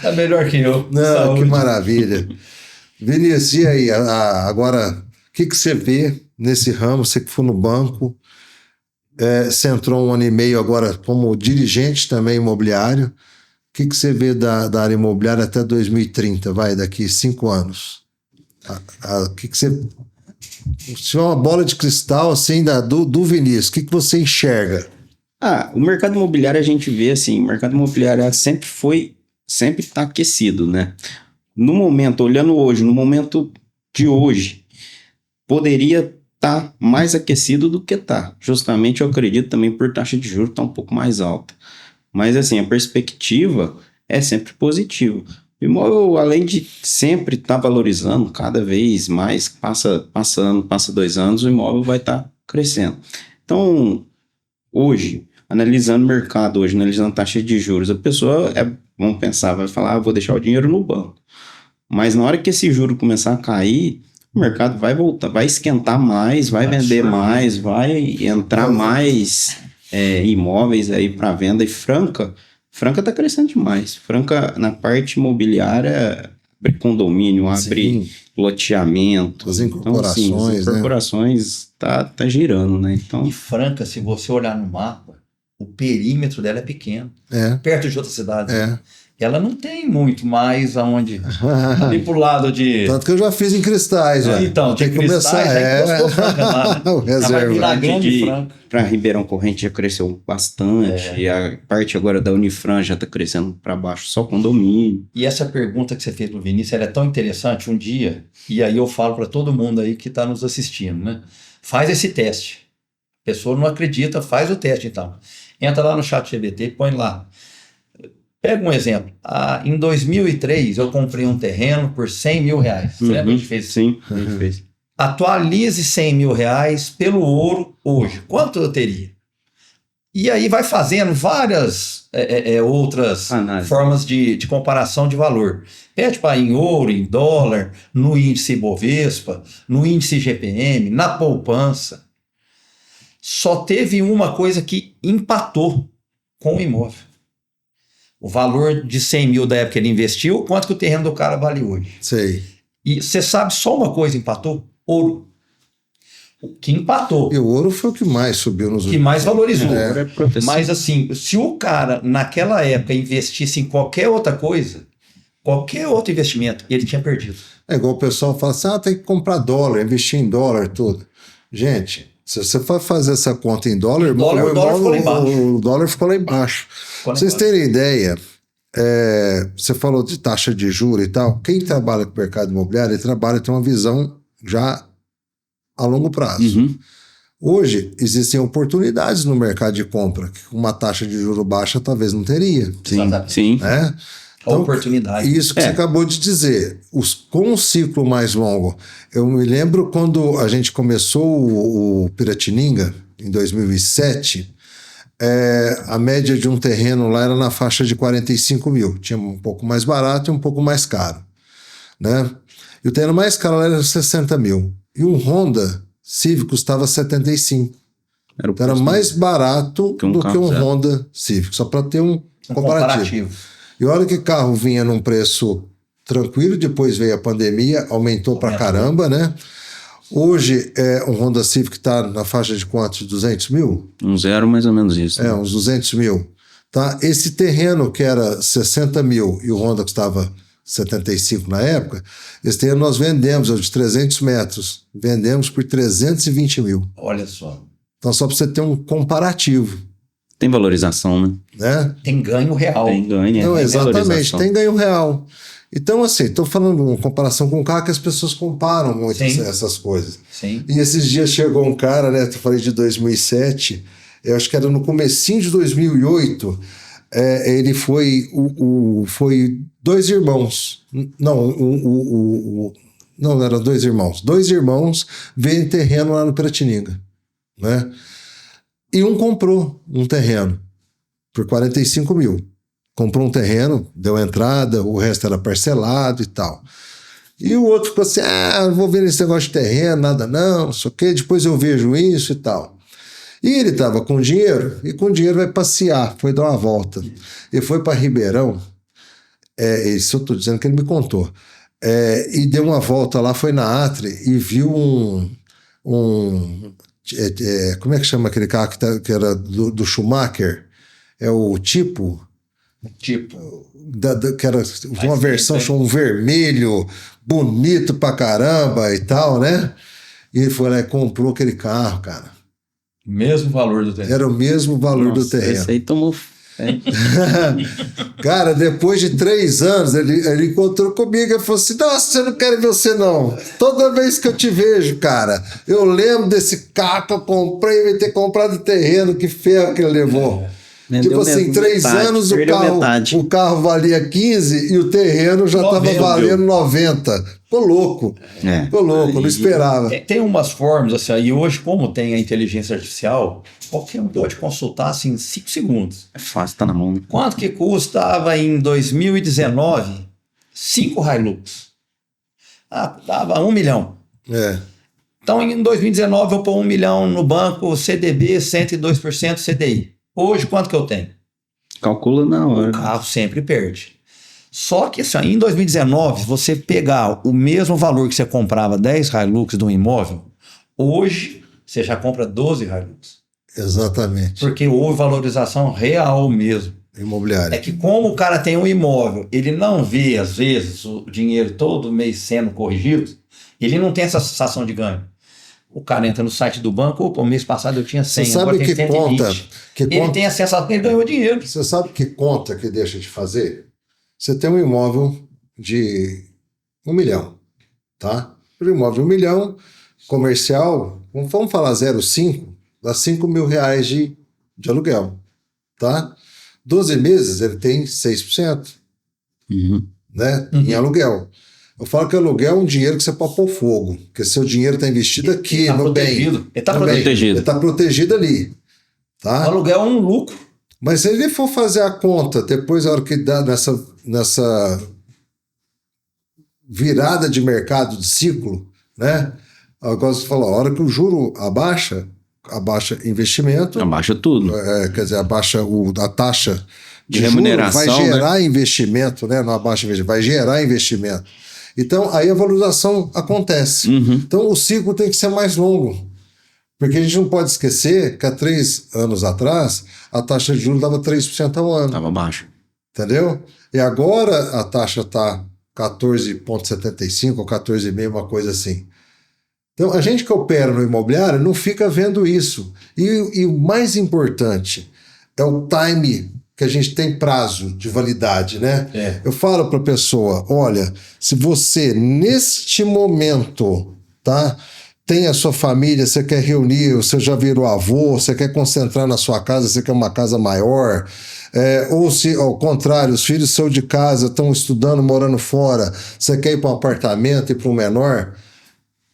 É melhor que eu. Não, saúde. Que maravilha. Vinícius, e aí, agora, o que você vê nesse ramo, você que foi no banco... você entrou 1 ano e meio agora como dirigente também imobiliário. O que você vê da área imobiliária até 2030? Vai, daqui 5 anos. O que você Se tiver uma bola de cristal assim do Vinícius, o que você enxerga? O mercado imobiliário a gente vê assim, o mercado imobiliário sempre está aquecido, né? No momento, olhando hoje, no momento de hoje, poderia estar mais aquecido do que está. Justamente eu acredito também por taxa de juros estar um pouco mais alta. Mas assim, a perspectiva é sempre positiva. O imóvel, além de sempre estar valorizando cada vez mais, passa 2 anos, o imóvel vai estar crescendo. Então, hoje, analisando o mercado, analisando a taxa de juros, a pessoa, vamos pensar, vai falar, vou deixar o dinheiro no banco. Mas na hora que esse juro começar a cair, o mercado vai voltar, vai esquentar mais, vai vender mais, vai entrar mais imóveis aí para venda. E Franca está crescendo demais. Franca, na parte imobiliária, abre condomínio, abre loteamento. As incorporações, então, sim, as incorporações tá girando, né? Então, E Franca, se você olhar no mapa, o perímetro dela é pequeno. Perto de outras cidades. Ela não tem muito mais aonde. Ali pro lado de. Tanto que eu já fiz em Cristais, Então, tem que começar. O reserva. Para Ribeirão Corrente já cresceu bastante. E a parte agora da Unifran já está crescendo para baixo, só condomínio. E essa pergunta que você fez pro Vinícius, ela é tão interessante um dia, e aí eu falo para todo mundo aí que está nos assistindo, né? Faz esse teste. A pessoa não acredita, faz o teste então. Entra lá no ChatGPT e põe lá. Pega um exemplo. Em 2003, eu comprei um terreno por 100 mil reais. Você lembra que a gente fez isso? Sim, a gente fez. Atualize 100 mil reais pelo ouro hoje. Quanto eu teria? E aí vai fazendo várias outras formas de comparação de valor. Pede para em ouro, em dólar, no índice Ibovespa, no índice GPM, na poupança. Só teve uma coisa que empatou com o imóvel. O valor de 100 mil da época que ele investiu, quanto que o terreno do cara vale hoje. Sei. E você sabe, só uma coisa empatou? Ouro. O que empatou. E o ouro foi o que mais subiu nos últimos. Que mais valorizou. Mas assim, se o cara naquela época investisse em qualquer outra coisa, qualquer outro investimento, ele tinha perdido. É igual o pessoal fala assim, tem que comprar dólar, investir em dólar, tudo. Gente, se você for fazer essa conta em dólar, o dólar ficou lá embaixo. O dólar ficou lá embaixo. Pra vocês terem ideia, você falou de taxa de juros e tal. Quem trabalha com o mercado imobiliário, ele trabalha, tem uma visão já a longo prazo. Hoje, existem oportunidades no mercado de compra, que com uma taxa de juros baixa talvez não teria. Sim. Né? Então, oportunidade. Isso que você acabou de dizer. Com um ciclo mais longo. Eu me lembro quando a gente começou o Piratininga, em 2007, a média de um terreno lá era na faixa de 45 mil. Tinha um pouco mais barato e um pouco mais caro. Né? E o terreno mais caro lá era 60 mil. E um Honda Civic custava 75. Era mais barato do que um Honda Civic. Só para ter um comparativo. E olha que carro vinha num preço tranquilo, depois veio a pandemia, aumentou pra caramba, né? Hoje, um Honda Civic está na faixa de quantos? 200 mil? Um zero, mais ou menos isso. Né? Uns 200 mil. Tá? Esse terreno que era 60 mil e o Honda custava 75 na época, esse terreno nós vendemos, de 300 metros, vendemos por 320 mil. Olha só. Então, só para você ter um comparativo. Tem valorização, né? Tem ganho real. Tem ganho. Não, exatamente, tem ganho real. Então, assim, estou falando uma comparação com o carro que as pessoas comparam muito essas coisas. Sim. E esses dias chegou um cara, né? Eu falei de 2007, eu acho que era no comecinho de 2008, ele foi dois irmãos. Não eram dois irmãos. Dois irmãos vendem terreno lá no Piratininga, né? E um comprou um terreno por 45 mil. Comprou um terreno, deu entrada, o resto era parcelado e tal. E o outro ficou assim, não vou ver esse negócio de terreno, nada não sei o quê, depois eu vejo isso e tal. E ele estava com dinheiro, e com dinheiro vai passear, foi dar uma volta. Ele foi para Ribeirão, isso eu estou dizendo que ele me contou, e deu uma volta lá, foi na Atre e viu como é que chama aquele carro que era do Schumacher? É o Tipo. Que era uma versão, um vermelho, bonito pra caramba e tal, né? E ele foi lá e comprou aquele carro, cara. Mesmo valor do terreno. Era o mesmo valor do terreno. Esse aí tomou. Cara, depois de 3 anos, ele encontrou comigo e falou assim: nossa, eu não quero ver você, não. Toda vez que eu te vejo, cara, eu lembro desse carro que eu comprei e ter comprado o terreno, que ferro que ele levou. Tipo assim, 3 anos o carro valia 15 e o terreno já estava valendo 90. Ficou louco. Ficou louco, não esperava. Tem umas formas, assim, e hoje, como tem a inteligência artificial, qualquer um pode consultar assim, em 5 segundos. É fácil, tá na mão. Né? Quanto que custava em 2019 5 Hilux? Dava 1 milhão. Então, em 2019, eu pôr 1 milhão no banco, CDB, 102% CDI. Hoje, quanto que eu tenho? Calcula na hora. O carro sempre perde. Só que assim, em 2019, você pegar o mesmo valor que você comprava 10 Hilux de um imóvel, hoje você já compra 12 Hilux. Exatamente. Porque houve valorização real mesmo. Imobiliária. É que como o cara tem um imóvel, ele não vê, às vezes, o dinheiro todo mês sendo corrigido, ele não tem essa sensação de ganho. O cara entra no site do banco, opa, o mês passado eu tinha 100, você sabe agora tem que 120. conta, ele tem a sensação que ele ganhou dinheiro. Você sabe que conta que deixa de fazer? Você tem um imóvel de 1 milhão, tá? Um imóvel de 1 milhão, comercial, vamos falar 0,5, dá 5 mil reais de aluguel, tá? 12 meses ele tem 6%, né? Em aluguel. Eu falo que aluguel é um dinheiro que você pode pôr fogo, porque seu dinheiro está investido aqui, tá no bem. Ele está protegido. Ele está protegido ali. Tá? O aluguel é um lucro. Mas se ele for fazer a conta, depois a hora que dá nessa virada de mercado, de ciclo, né? Agora você falou, a hora que o juro abaixa investimento. Abaixa tudo. Quer dizer, abaixa a taxa de remuneração. Vai gerar investimento, né? Não abaixa investimento, vai gerar investimento. Então, aí a valorização acontece. Então, o ciclo tem que ser mais longo. Porque a gente não pode esquecer que há 3 anos atrás, a taxa de juros dava 3% ao ano. Estava baixo. Entendeu? E agora a taxa está 14,75 ou 14,5, uma coisa assim. Então, a gente que opera no imobiliário não fica vendo isso. E o mais importante é o time que a gente tem prazo de validade, né? Eu falo para a pessoa, olha, se você, neste momento, tá, tem a sua família, você quer reunir, você já virou avô, você quer concentrar na sua casa, você quer uma casa maior, ou se, ao contrário, os filhos são de casa, estão estudando, morando fora, você quer ir para um apartamento e para um menor,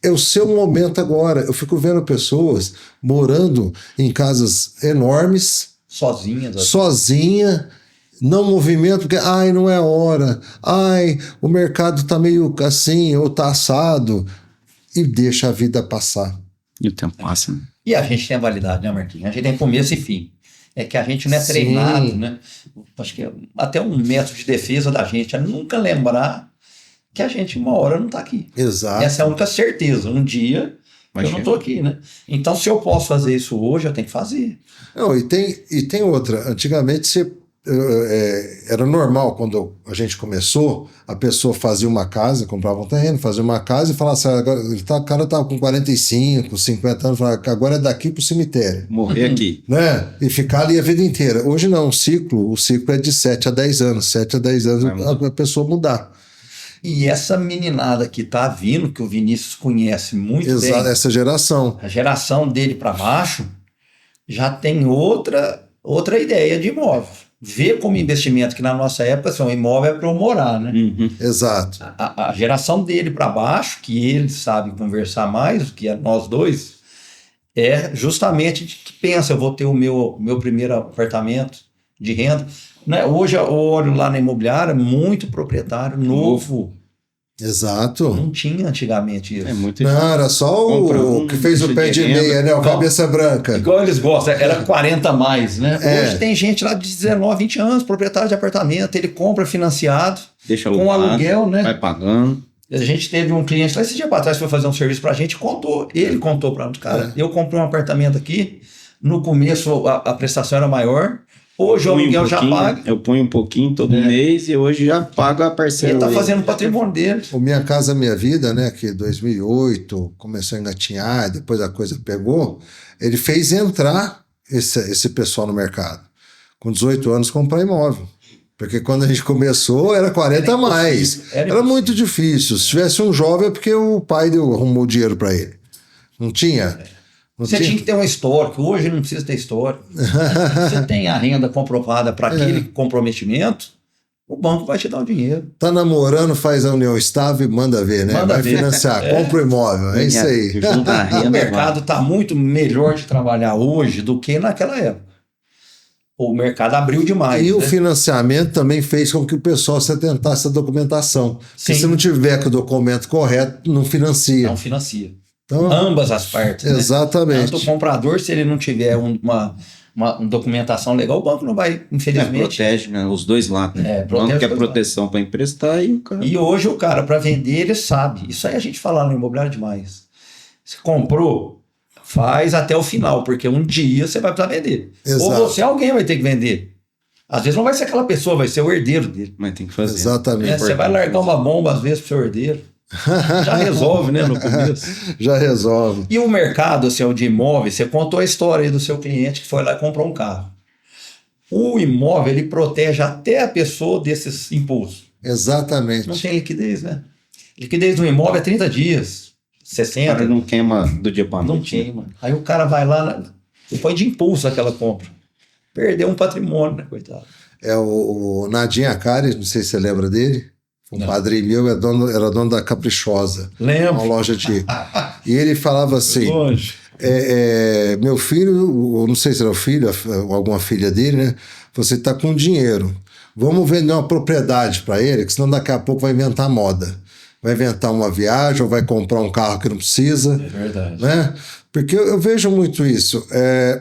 é o seu momento agora. Eu fico vendo pessoas morando em casas enormes, sozinha, não movimento, porque não é hora, o mercado está meio assim, ou está assado, e deixa a vida passar. E o tempo passa. Né? E a gente tem a validade, né, Marquinhos? A gente tem começo e fim. É que a gente não é treinado, né? Acho que até um método de defesa da gente é nunca lembrar que a gente uma hora não está aqui. Exato. Essa é a única certeza. Um dia eu não estou aqui, né? Então, se eu posso fazer isso hoje, eu tenho que fazer. Não, e tem outra. Antigamente era normal, quando a gente começou, a pessoa fazia uma casa, comprava um terreno, fazia uma casa e falava assim, agora, o cara estava com 45, 50 anos, falava, agora é daqui para o cemitério. Morrer aqui. Né? E ficar ali a vida inteira. Hoje não, o ciclo é de 7 a 10 anos. 7 a 10 anos a pessoa mudar. E essa meninada que tá vindo, que o Vinícius conhece muito bem. Essa geração. A geração dele para baixo já tem outra ideia de imóvel. Vê como investimento, que na nossa época assim, o imóvel é para eu morar, né? Exato. A geração dele para baixo, que ele sabe conversar mais, que é nós dois, é justamente que pensa, eu vou ter o meu primeiro apartamento de renda. Né? Hoje eu olho lá na imobiliária, muito proprietário novo. Exato. Não tinha antigamente isso. Não, era só o que fez o pé de meia, né? O cabeça branca. Igual eles gostam, era 40 a mais, né? Hoje tem gente lá de 19, 20 anos, proprietário de apartamento, ele compra financiado, deixa com aluguel, né? Vai pagando. A gente teve um cliente lá esse dia para trás, foi fazer um serviço pra gente, ele contou para o cara, eu comprei um apartamento aqui, no começo a prestação era maior, Hoje o aluguel já paga. Eu ponho um pouquinho todo mês e hoje já pago a parcela. Ele está fazendo o patrimônio dele. O Minha Casa Minha Vida, né, que em 2008 começou a engatinhar, depois a coisa pegou, ele fez entrar esse pessoal no mercado. Com 18 anos comprar imóvel. Porque quando a gente começou era 40 a mais. Era muito difícil. Se tivesse um jovem é porque o pai arrumou dinheiro para ele. Não tinha? Você tinha que ter uma história, que hoje não precisa ter história. Você tem a renda comprovada para aquele comprometimento, o banco vai te dar o dinheiro. Tá namorando, faz a união estável e manda ver, né? Manda vai ver. financiar, compra o imóvel, é isso aí. O mercado está muito melhor de trabalhar hoje do que naquela época. O mercado abriu demais. E o né? financiamento também fez com que o pessoal se atentasse à documentação. Porque se não tiver com o documento correto, não financia. Não financia. Então, ambas as partes. Exatamente. Né? Tanto o comprador, se ele não tiver uma documentação legal, o banco não vai, infelizmente. Protege, né? Os dois lados. Né? O banco quer proteção para emprestar e o cara. E hoje o cara, para vender, ele sabe. Isso aí a gente fala no imobiliário demais. Você comprou, faz até o final, porque um dia você vai precisar vender. Exato. Ou você, alguém vai ter que vender. Às vezes não vai ser aquela pessoa, vai ser o herdeiro dele. Mas tem que fazer. Exatamente. Você vai largar uma bomba, às vezes, pro seu herdeiro. Já resolve, né, no começo. Já resolve. E o mercado, assim, de imóveis, você contou a história aí do seu cliente que foi lá e comprou um carro. O imóvel, ele protege até a pessoa desses impulsos. Exatamente. Não tem liquidez, né? Liquidez do imóvel é 30 dias, 60. O cara não queima do dia para Não noite. queima. Aí o cara vai lá, foi de impulso aquela compra. Perdeu um patrimônio, né, coitado. É o Nadim Akari, não sei se você lembra dele. Um padrinho meu era dono da Caprichosa. Lembro. Uma loja de... E ele falava assim, meu filho, não sei se era o filho, ou alguma filha dele, né? Você está com dinheiro. Vamos vender uma propriedade para ele, que senão daqui a pouco vai inventar moda. Vai inventar uma viagem ou vai comprar um carro que não precisa. É verdade. Né? Porque eu vejo muito isso.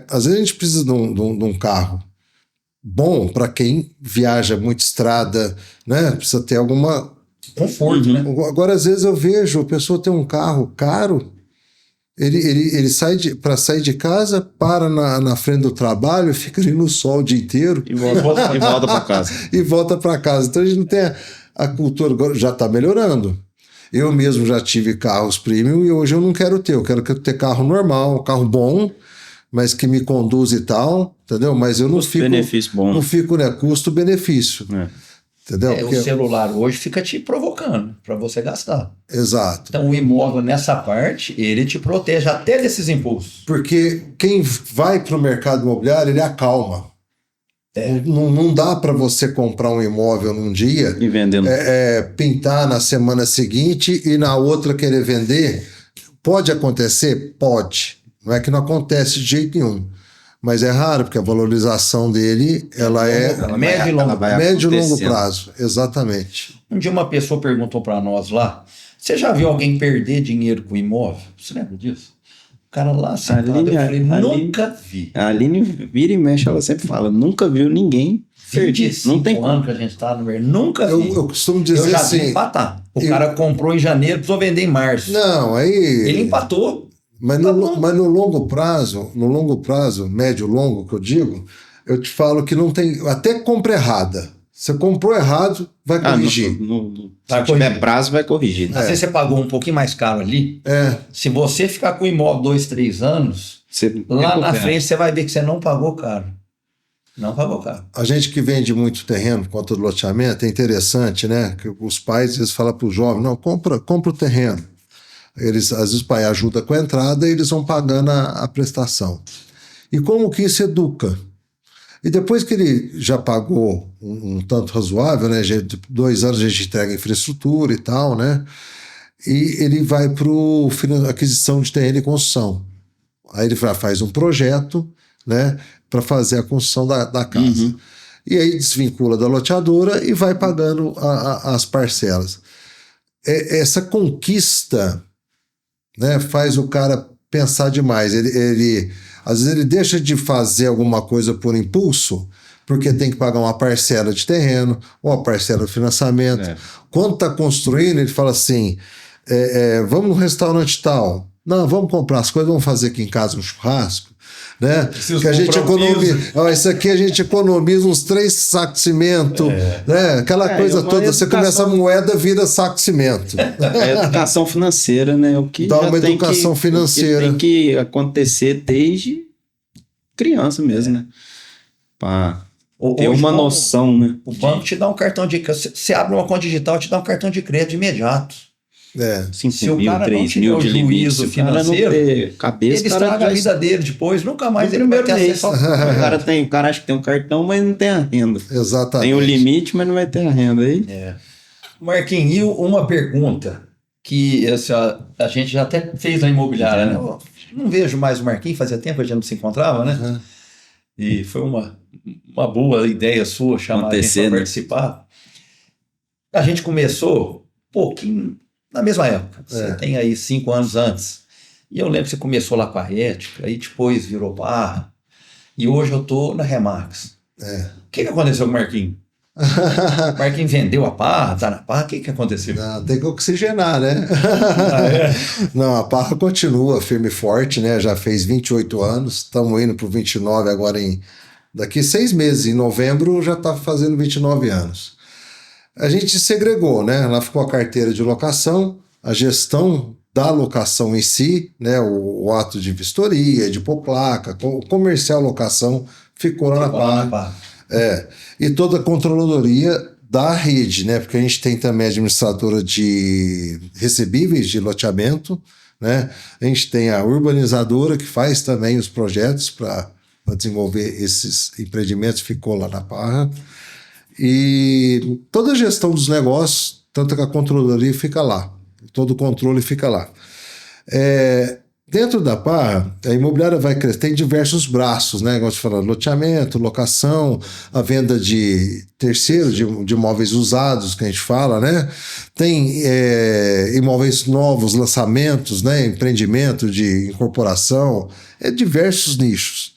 Às vezes a gente precisa de um carro bom para quem viaja muito estrada, né? Precisa ter alguma conforto, né? Agora, às vezes eu vejo a pessoa ter um carro caro, ele para sair de casa, para na frente do trabalho, fica ali no sol o dia inteiro. E volta para casa. E volta para casa. Então a gente não tem a cultura, agora já está melhorando. Eu mesmo já tive carros premium e hoje eu não quero ter. Eu quero ter carro normal, um carro bom, mas que me conduz e tal, entendeu? Mas eu não fico... Benefício bom. Não fico, né? Custo-benefício. Entendeu? Porque o celular hoje fica te provocando para você gastar. Exato. Então o imóvel nessa parte, ele te protege até desses impulsos. Porque quem vai para o mercado imobiliário, ele acalma. Não dá para você comprar um imóvel num dia e vendendo. Pintar na semana seguinte e na outra querer vender. Pode acontecer? Pode. Não é que não acontece de jeito nenhum. Mas é raro, porque a valorização dele ela médio e longo prazo. Exatamente. Um dia uma pessoa perguntou para nós lá, você já viu alguém perder dinheiro com imóvel? Você lembra disso? O cara lá sentado, eu falei, nunca vi. A Aline vira e mexe, ela sempre fala, nunca viu ninguém perder. Não tem ano que a gente está no mercado, nunca vi. Eu costumo dizer eu já assim... vi empatar. O cara comprou em janeiro, precisou vender em março. Não, aí... Ele empatou. Mas no longo prazo, médio longo que eu digo, eu te falo que não tem... Até compra errada. Você comprou errado, vai corrigir. Se tiver prazo, vai corrigir. Às vezes você pagou um pouquinho mais caro ali. Se você ficar com o imóvel 2, 3 anos, lá na frente você vai ver que você não pagou caro. Não pagou caro. A gente que vende muito terreno por conta do loteamento, é interessante, né? Que os pais eles falam para o jovem, não, compra o terreno. Às vezes o pai ajuda com a entrada e eles vão pagando a prestação. E como que isso educa? E depois que ele já pagou um tanto razoável, né? 2 anos a gente entrega infraestrutura e tal, né? E ele vai para a aquisição de terreno e construção. Aí ele faz um projeto, né? Para fazer a construção da casa. Uhum. E aí desvincula da loteadora e vai pagando as parcelas. Essa conquista, né, faz o cara pensar demais. Às vezes ele deixa de fazer alguma coisa por impulso, porque tem que pagar uma parcela de terreno ou uma parcela de financiamento. Quando está construindo, ele fala assim, vamos no restaurante tal. Não, vamos comprar as coisas, vamos fazer aqui em casa um churrasco. né? Que a gente economiza. Isso aqui a gente economiza uns 3 sacos de cimento, né? Aquela coisa toda. Você começa a moeda, vira saco de cimento. É educação financeira, né? O que dá já uma tem educação financeira. Tem que acontecer desde criança mesmo, né? Para ter uma noção, né? O banco te dá um cartão de crédito. Você abre uma conta digital, te dá um cartão de crédito imediato. 5 mil, 3 mil de juízo financeiro, ele estraga a vida dele depois, nunca mais ele vai ter acesso ao... O cara acha que tem um cartão, mas não tem a renda. Exatamente. Tem o limite, mas não vai ter a renda aí. Marquinhos, e uma pergunta que a gente já até fez na imobiliária, né? Eu não vejo mais o Marquinhos, fazia tempo que a gente não se encontrava, né? E foi uma boa ideia sua chamar a gente para participar. A gente começou um pouquinho na mesma época. Você tem aí 5 anos antes. E eu lembro que você começou lá com a Ética, aí depois virou Barra. E hoje eu tô na Remax. O que aconteceu com o Marquinhos? O Marquinhos vendeu a Parra, tá na Parra, o que aconteceu? Não, tem que oxigenar, né? Não, a Parra continua firme e forte, né? Já fez 28 anos, estamos indo para o 29 agora daqui 6 meses, em novembro já está fazendo 29 anos. A gente segregou, né? Lá ficou a carteira de locação, a gestão da locação em si, né? O ato de vistoria, de pôr placa, o comercial locação ficou lá na Parra. E toda a controladoria da rede, né? Porque a gente tem também a administradora de recebíveis de loteamento, né? A gente tem a urbanizadora que faz também os projetos para desenvolver esses empreendimentos, ficou lá na Parra. E toda a gestão dos negócios, tanto que a controladoria fica lá, todo o controle fica lá. Dentro da Parra, a imobiliária vai crescer, tem diversos braços, né? Gosto de falar, loteamento, locação, a venda de terceiro, de imóveis usados, que a gente fala, né? Tem imóveis novos, lançamentos, né? Empreendimento de incorporação, diversos nichos.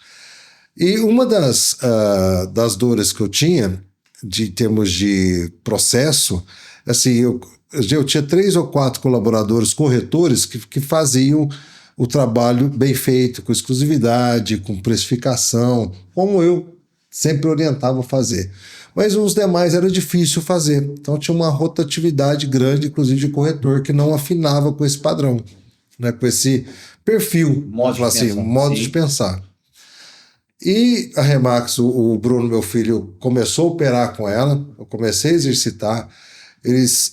E uma das dores que eu tinha, de termos de processo, assim, eu tinha 3 ou 4 colaboradores corretores que faziam o trabalho bem feito, com exclusividade, com precificação, como eu sempre orientava a fazer. Mas os demais era difícil fazer. Então tinha uma rotatividade grande, inclusive de corretor, que não afinava com esse padrão, né? Com esse perfil, modo de pensar. E a Remax, o Bruno, meu filho, começou a operar com ela, eu comecei a exercitar, eles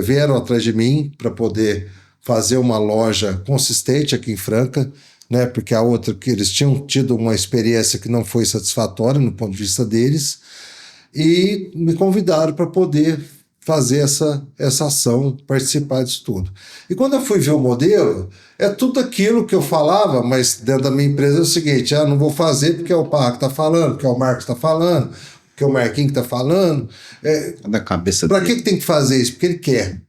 vieram atrás de mim para poder fazer uma loja consistente aqui em Franca, né? Porque a outra, que eles tinham tido uma experiência que não foi satisfatória no ponto de vista deles, e me convidaram para poder fazer essa ação, participar disso tudo. E quando eu fui ver o modelo, é tudo aquilo que eu falava, mas dentro da minha empresa é o seguinte, não vou fazer porque é o Parra que está falando, porque é o Marcos que está falando, porque é o Marquinhos que está falando. Da cabeça dele. Para que tem que fazer isso? Porque ele quer.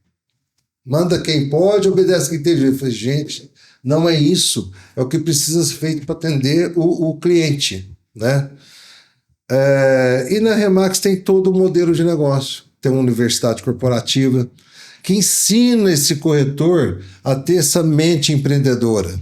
Manda quem pode, obedece quem tem jeito. Eu falei, gente, não é isso. É o que precisa ser feito para atender o cliente, né? E na Remax tem todo o modelo de negócio. Tem uma universidade corporativa que ensina esse corretor a ter essa mente empreendedora,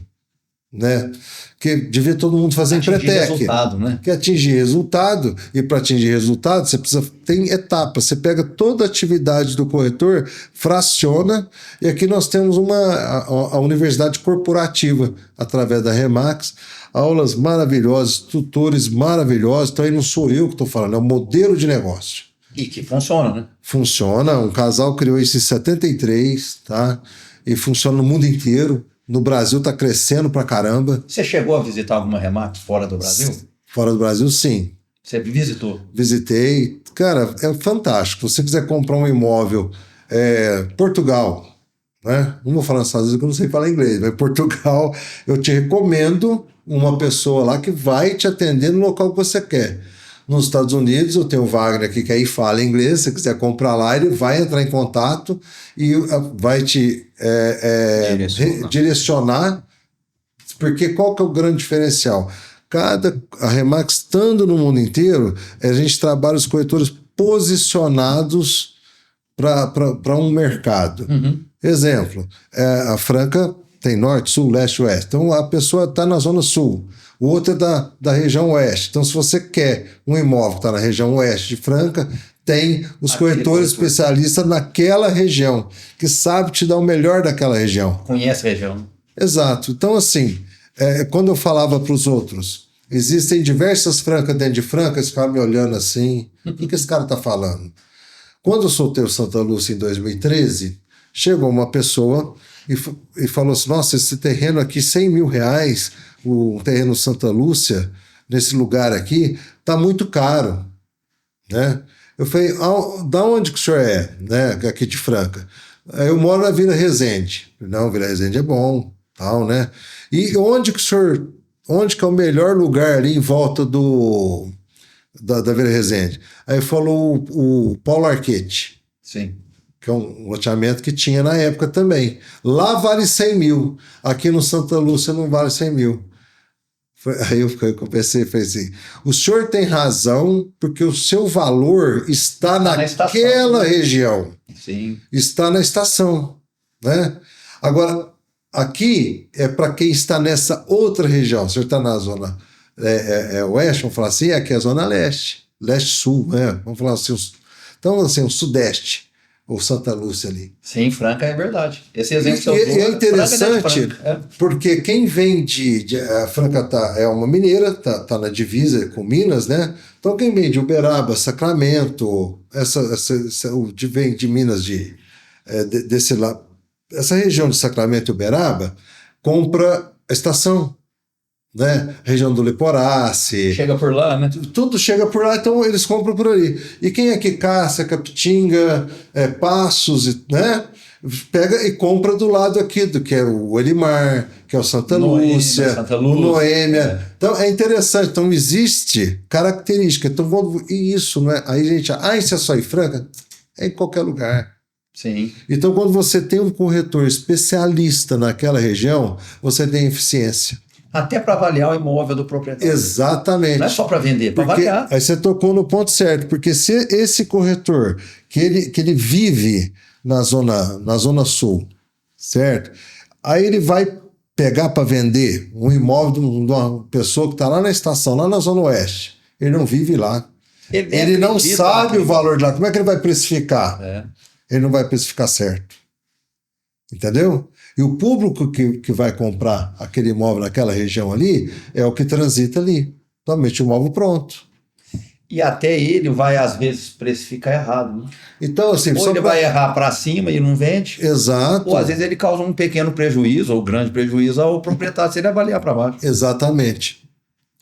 né? Que devia todo mundo fazer Empretec. Resultado, né? Que atingir resultado, e para atingir resultado você precisa tem etapas. Você pega toda a atividade do corretor, fraciona, e aqui nós temos a universidade corporativa através da Remax, aulas maravilhosas, tutores maravilhosos. Então aí não sou eu que estou falando, é o modelo de negócio. E que funciona, né? Funciona. Um casal criou isso em 73, tá? E funciona no mundo inteiro. No Brasil tá crescendo pra caramba. Você chegou a visitar alguma Remax fora do Brasil? Fora do Brasil, sim. Você visitou? Visitei. Cara, é fantástico. Se você quiser comprar um imóvel, Portugal, né? Não vou falar nos Estados Unidos, porque eu não sei falar inglês, mas Portugal, eu te recomendo uma pessoa lá que vai te atender no local que você quer. Nos Estados Unidos, eu tenho o Wagner aqui que aí fala inglês, se você quiser comprar lá, ele vai entrar em contato e vai te direcionar, porque qual que é o grande diferencial? A Remax, estando no mundo inteiro, a gente trabalha os corretores posicionados para um mercado. Exemplo, a Franca tem norte, sul, leste, oeste. Então a pessoa está na zona sul, o outro é da região oeste. Então, se você quer um imóvel que está na região oeste de Franca, tem os corretores especialistas naquela região, que sabe te dar o melhor daquela região. Conhece a região. Exato. Então, assim, quando eu falava para os outros, existem diversas Francas dentro de Franca, eles ficavam me olhando assim, o que esse cara está falando? Quando eu soltei o Santa Lúcia em 2013, chegou uma pessoa e falou assim, nossa, esse terreno aqui, R$100 mil, o terreno Santa Lúcia, nesse lugar aqui, está muito caro, né? Eu falei, da onde que o senhor é, né, aqui de Franca? Eu moro na Vila Resende. Não, Vila Resende é bom, tal, né? E onde que é o melhor lugar ali em volta da Vila Resende? Aí falou o Paulo Arquete. Sim. Que é um loteamento que tinha na época também. Lá vale 100 mil. Aqui no Santa Lúcia não vale 100 mil. Aí eu pensei, falei assim, o senhor tem razão, porque o seu valor está naquela região. Sim. Está na estação, né? Agora, aqui é para quem está nessa outra região. O senhor está na zona oeste, vamos falar assim, aqui é a zona leste, leste-sul, né? Vamos falar assim, então assim, o sudeste, ou Santa Lúcia ali. Sim, Franca é verdade. Esse exemplo que eu dou, é interessante, Franca. porque quem vem a Franca é uma mineira, tá na divisa com Minas, né? Então quem vem de Uberaba, Sacramento, vem de Minas, desse lado, essa região de Sacramento e Uberaba, compra a estação, né? Região do Leporace. Chega por lá, né? Tudo chega por lá, então eles compram por ali. E quem é que caça, Capitinga, Passos, né? Pega e compra do lado aqui, que é o Elimar, que é o Santa Lúcia, o Noêmia. Então é interessante. Então existe característica. Então, e isso, não é? Aí a gente, isso é só em Franca? É em qualquer lugar. Sim. Então, quando você tem um corretor especialista naquela região, você tem eficiência. Até para avaliar o imóvel do proprietário. Exatamente. Não é só para vender, para avaliar. Aí você tocou no ponto certo, porque se esse corretor, que ele vive na zona sul, certo? Aí ele vai pegar para vender um imóvel de uma pessoa que está lá na estação, lá na zona oeste. Ele não vive lá. Ele não sabe o valor de lá. Como é que ele vai precificar? Ele não vai precificar certo. Entendeu? E o público que vai comprar aquele imóvel naquela região ali é o que transita ali. Somente o imóvel pronto. E até ele vai, às vezes, precificar errado. Né? Então, assim, ou ele vai errar para cima e não vende. Exato. Ou às vezes ele causa um pequeno prejuízo ou grande prejuízo ao proprietário se ele avaliar para baixo. Exatamente.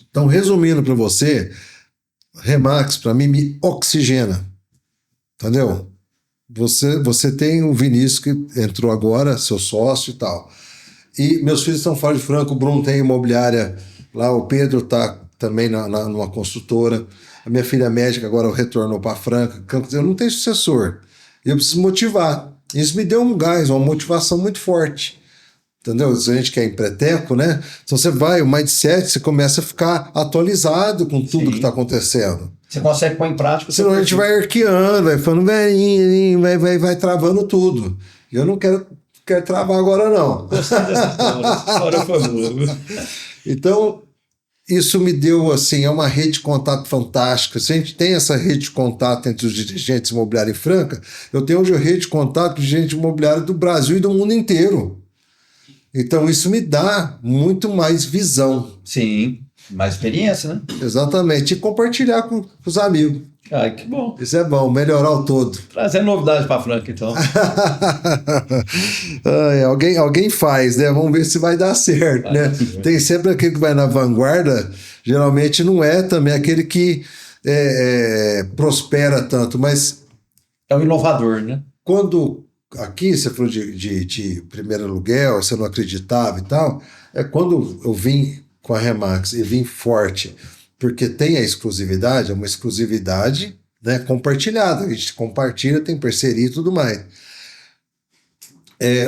Então, resumindo para você, Remax, para mim, me oxigena. Entendeu? Você tem o Vinícius que entrou agora, seu sócio e tal. E meus filhos estão fora de Franca, o Bruno tem imobiliária lá, o Pedro está também numa construtora. A minha filha médica agora retornou para Franca. Eu não tenho sucessor. Eu preciso motivar. Isso me deu um gás, uma motivação muito forte. Entendeu? Se a gente quer empreteco, né? Então você vai, o mindset, você começa a ficar atualizado com tudo que está acontecendo. Você consegue pôr em prática. Senão a gente vai arqueando, vai falando, vai travando tudo. E eu não quero travar agora, não. Gostei dessa história. Essa história foi boa. Então, isso me deu, assim, é uma rede de contato fantástica. Se a gente tem essa rede de contato entre os dirigentes imobiliários em Franca, eu tenho hoje a rede de contato de gente imobiliária do Brasil e do mundo inteiro. Então, isso me dá muito mais visão. Sim, mais experiência, né? Exatamente. E compartilhar com os amigos. Ah, que bom. Isso é bom, melhorar o todo. Trazer novidade para Franca, então. Alguém faz, né? Vamos ver se vai dar certo, né? Tem sempre aquele que vai na vanguarda, geralmente não é também aquele que prospera tanto, mas... É o inovador, né? Quando... Aqui, você falou de primeiro aluguel, você não acreditava e tal. É quando eu vim com a Remax e vim forte, porque tem a exclusividade, é uma exclusividade, né, compartilhada. A gente compartilha, tem parceria e tudo mais.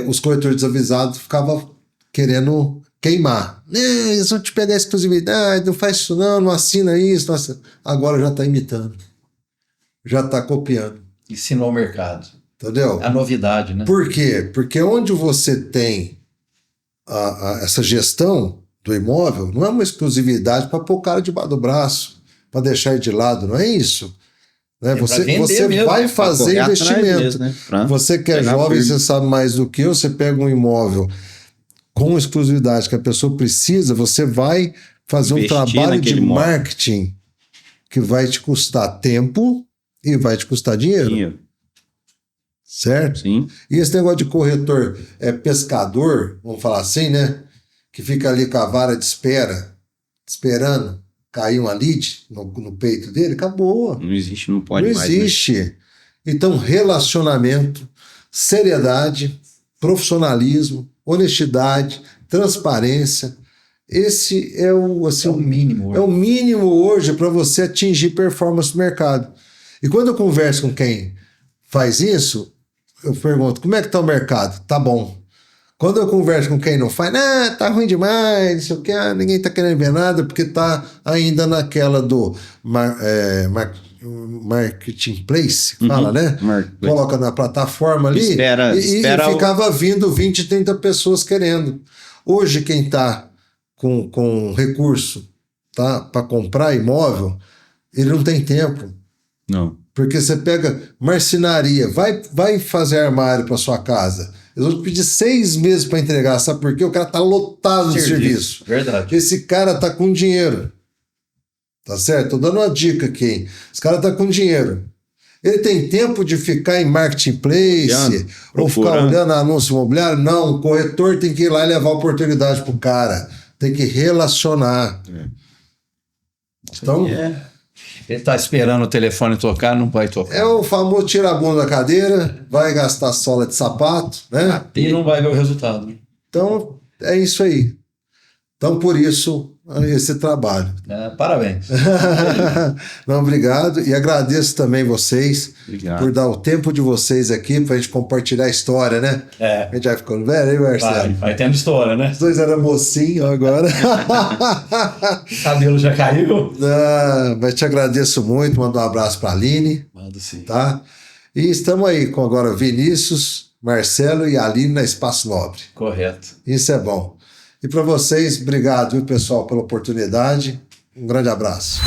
Os corretores desavisados ficavam querendo queimar. Eles vão te pegar a exclusividade, não faz isso não assina isso. Nossa. Agora já está imitando. Já está copiando. Ensinou o mercado. Entendeu? A novidade, né? Por quê? Porque onde você tem essa gestão do imóvel não é uma exclusividade para pôr o cara debaixo do braço, para deixar ele de lado, não é isso. Né? Você vai fazer investimento. Mesmo, né? Você que é jovem, você sabe mais do que eu, você pega um imóvel com exclusividade que a pessoa precisa, você vai fazer um trabalho de marketing que vai te custar tempo e vai te custar dinheiro. Certo? Sim. E esse negócio de corretor pescador, vamos falar assim, né? Que fica ali com a vara de espera, esperando cair uma lead no peito dele, acabou. Não existe, não pode mais. Não existe. Né? Então, relacionamento, seriedade, profissionalismo, honestidade, transparência. Esse é o mínimo. É o mínimo hoje para você atingir performance no mercado. E quando eu converso com quem faz isso, eu pergunto, como é que tá o mercado? Tá bom. Quando eu converso com quem não faz, tá ruim demais, não sei o que, ninguém tá querendo ver nada, porque tá ainda naquela do marketplace, fala, né? Coloca na plataforma ali e ficava vindo 20, 30 pessoas querendo. Hoje quem tá com recurso, tá, para comprar imóvel, ele não tem tempo. Não. Porque você pega marcenaria, vai fazer armário para sua casa. Eles vão te pedir 6 meses para entregar, sabe por quê? O cara tá lotado de serviço. Verdade. Esse cara tá com dinheiro. Tá certo? Tô dando uma dica aqui, hein? Esse cara tá com dinheiro. Ele tem tempo de ficar em marketplace ou ficar olhando anúncio imobiliário? Não, o corretor tem que ir lá e levar a oportunidade pro cara. Tem que relacionar. Então... Ele tá esperando o telefone tocar, não vai tocar. É o famoso tira a bunda da cadeira, vai gastar sola de sapato, né? E não vai ver o resultado. Então, é isso aí. Então, por isso, esse trabalho. Parabéns. Não, obrigado. E agradeço também vocês por dar o tempo de vocês aqui para a gente compartilhar a história, né? A gente vai ficando velho, hein, Marcelo? Vai tendo história, né? Os dois eram mocinhos agora. O cabelo já caiu. Mas te agradeço muito. Mando um abraço para a Aline. Mando sim. Tá? E estamos aí com agora Vinícius, Marcelo e a Aline na Espaço Nobre. Correto. Isso é bom. E para vocês, obrigado, viu, pessoal, pela oportunidade. Um grande abraço.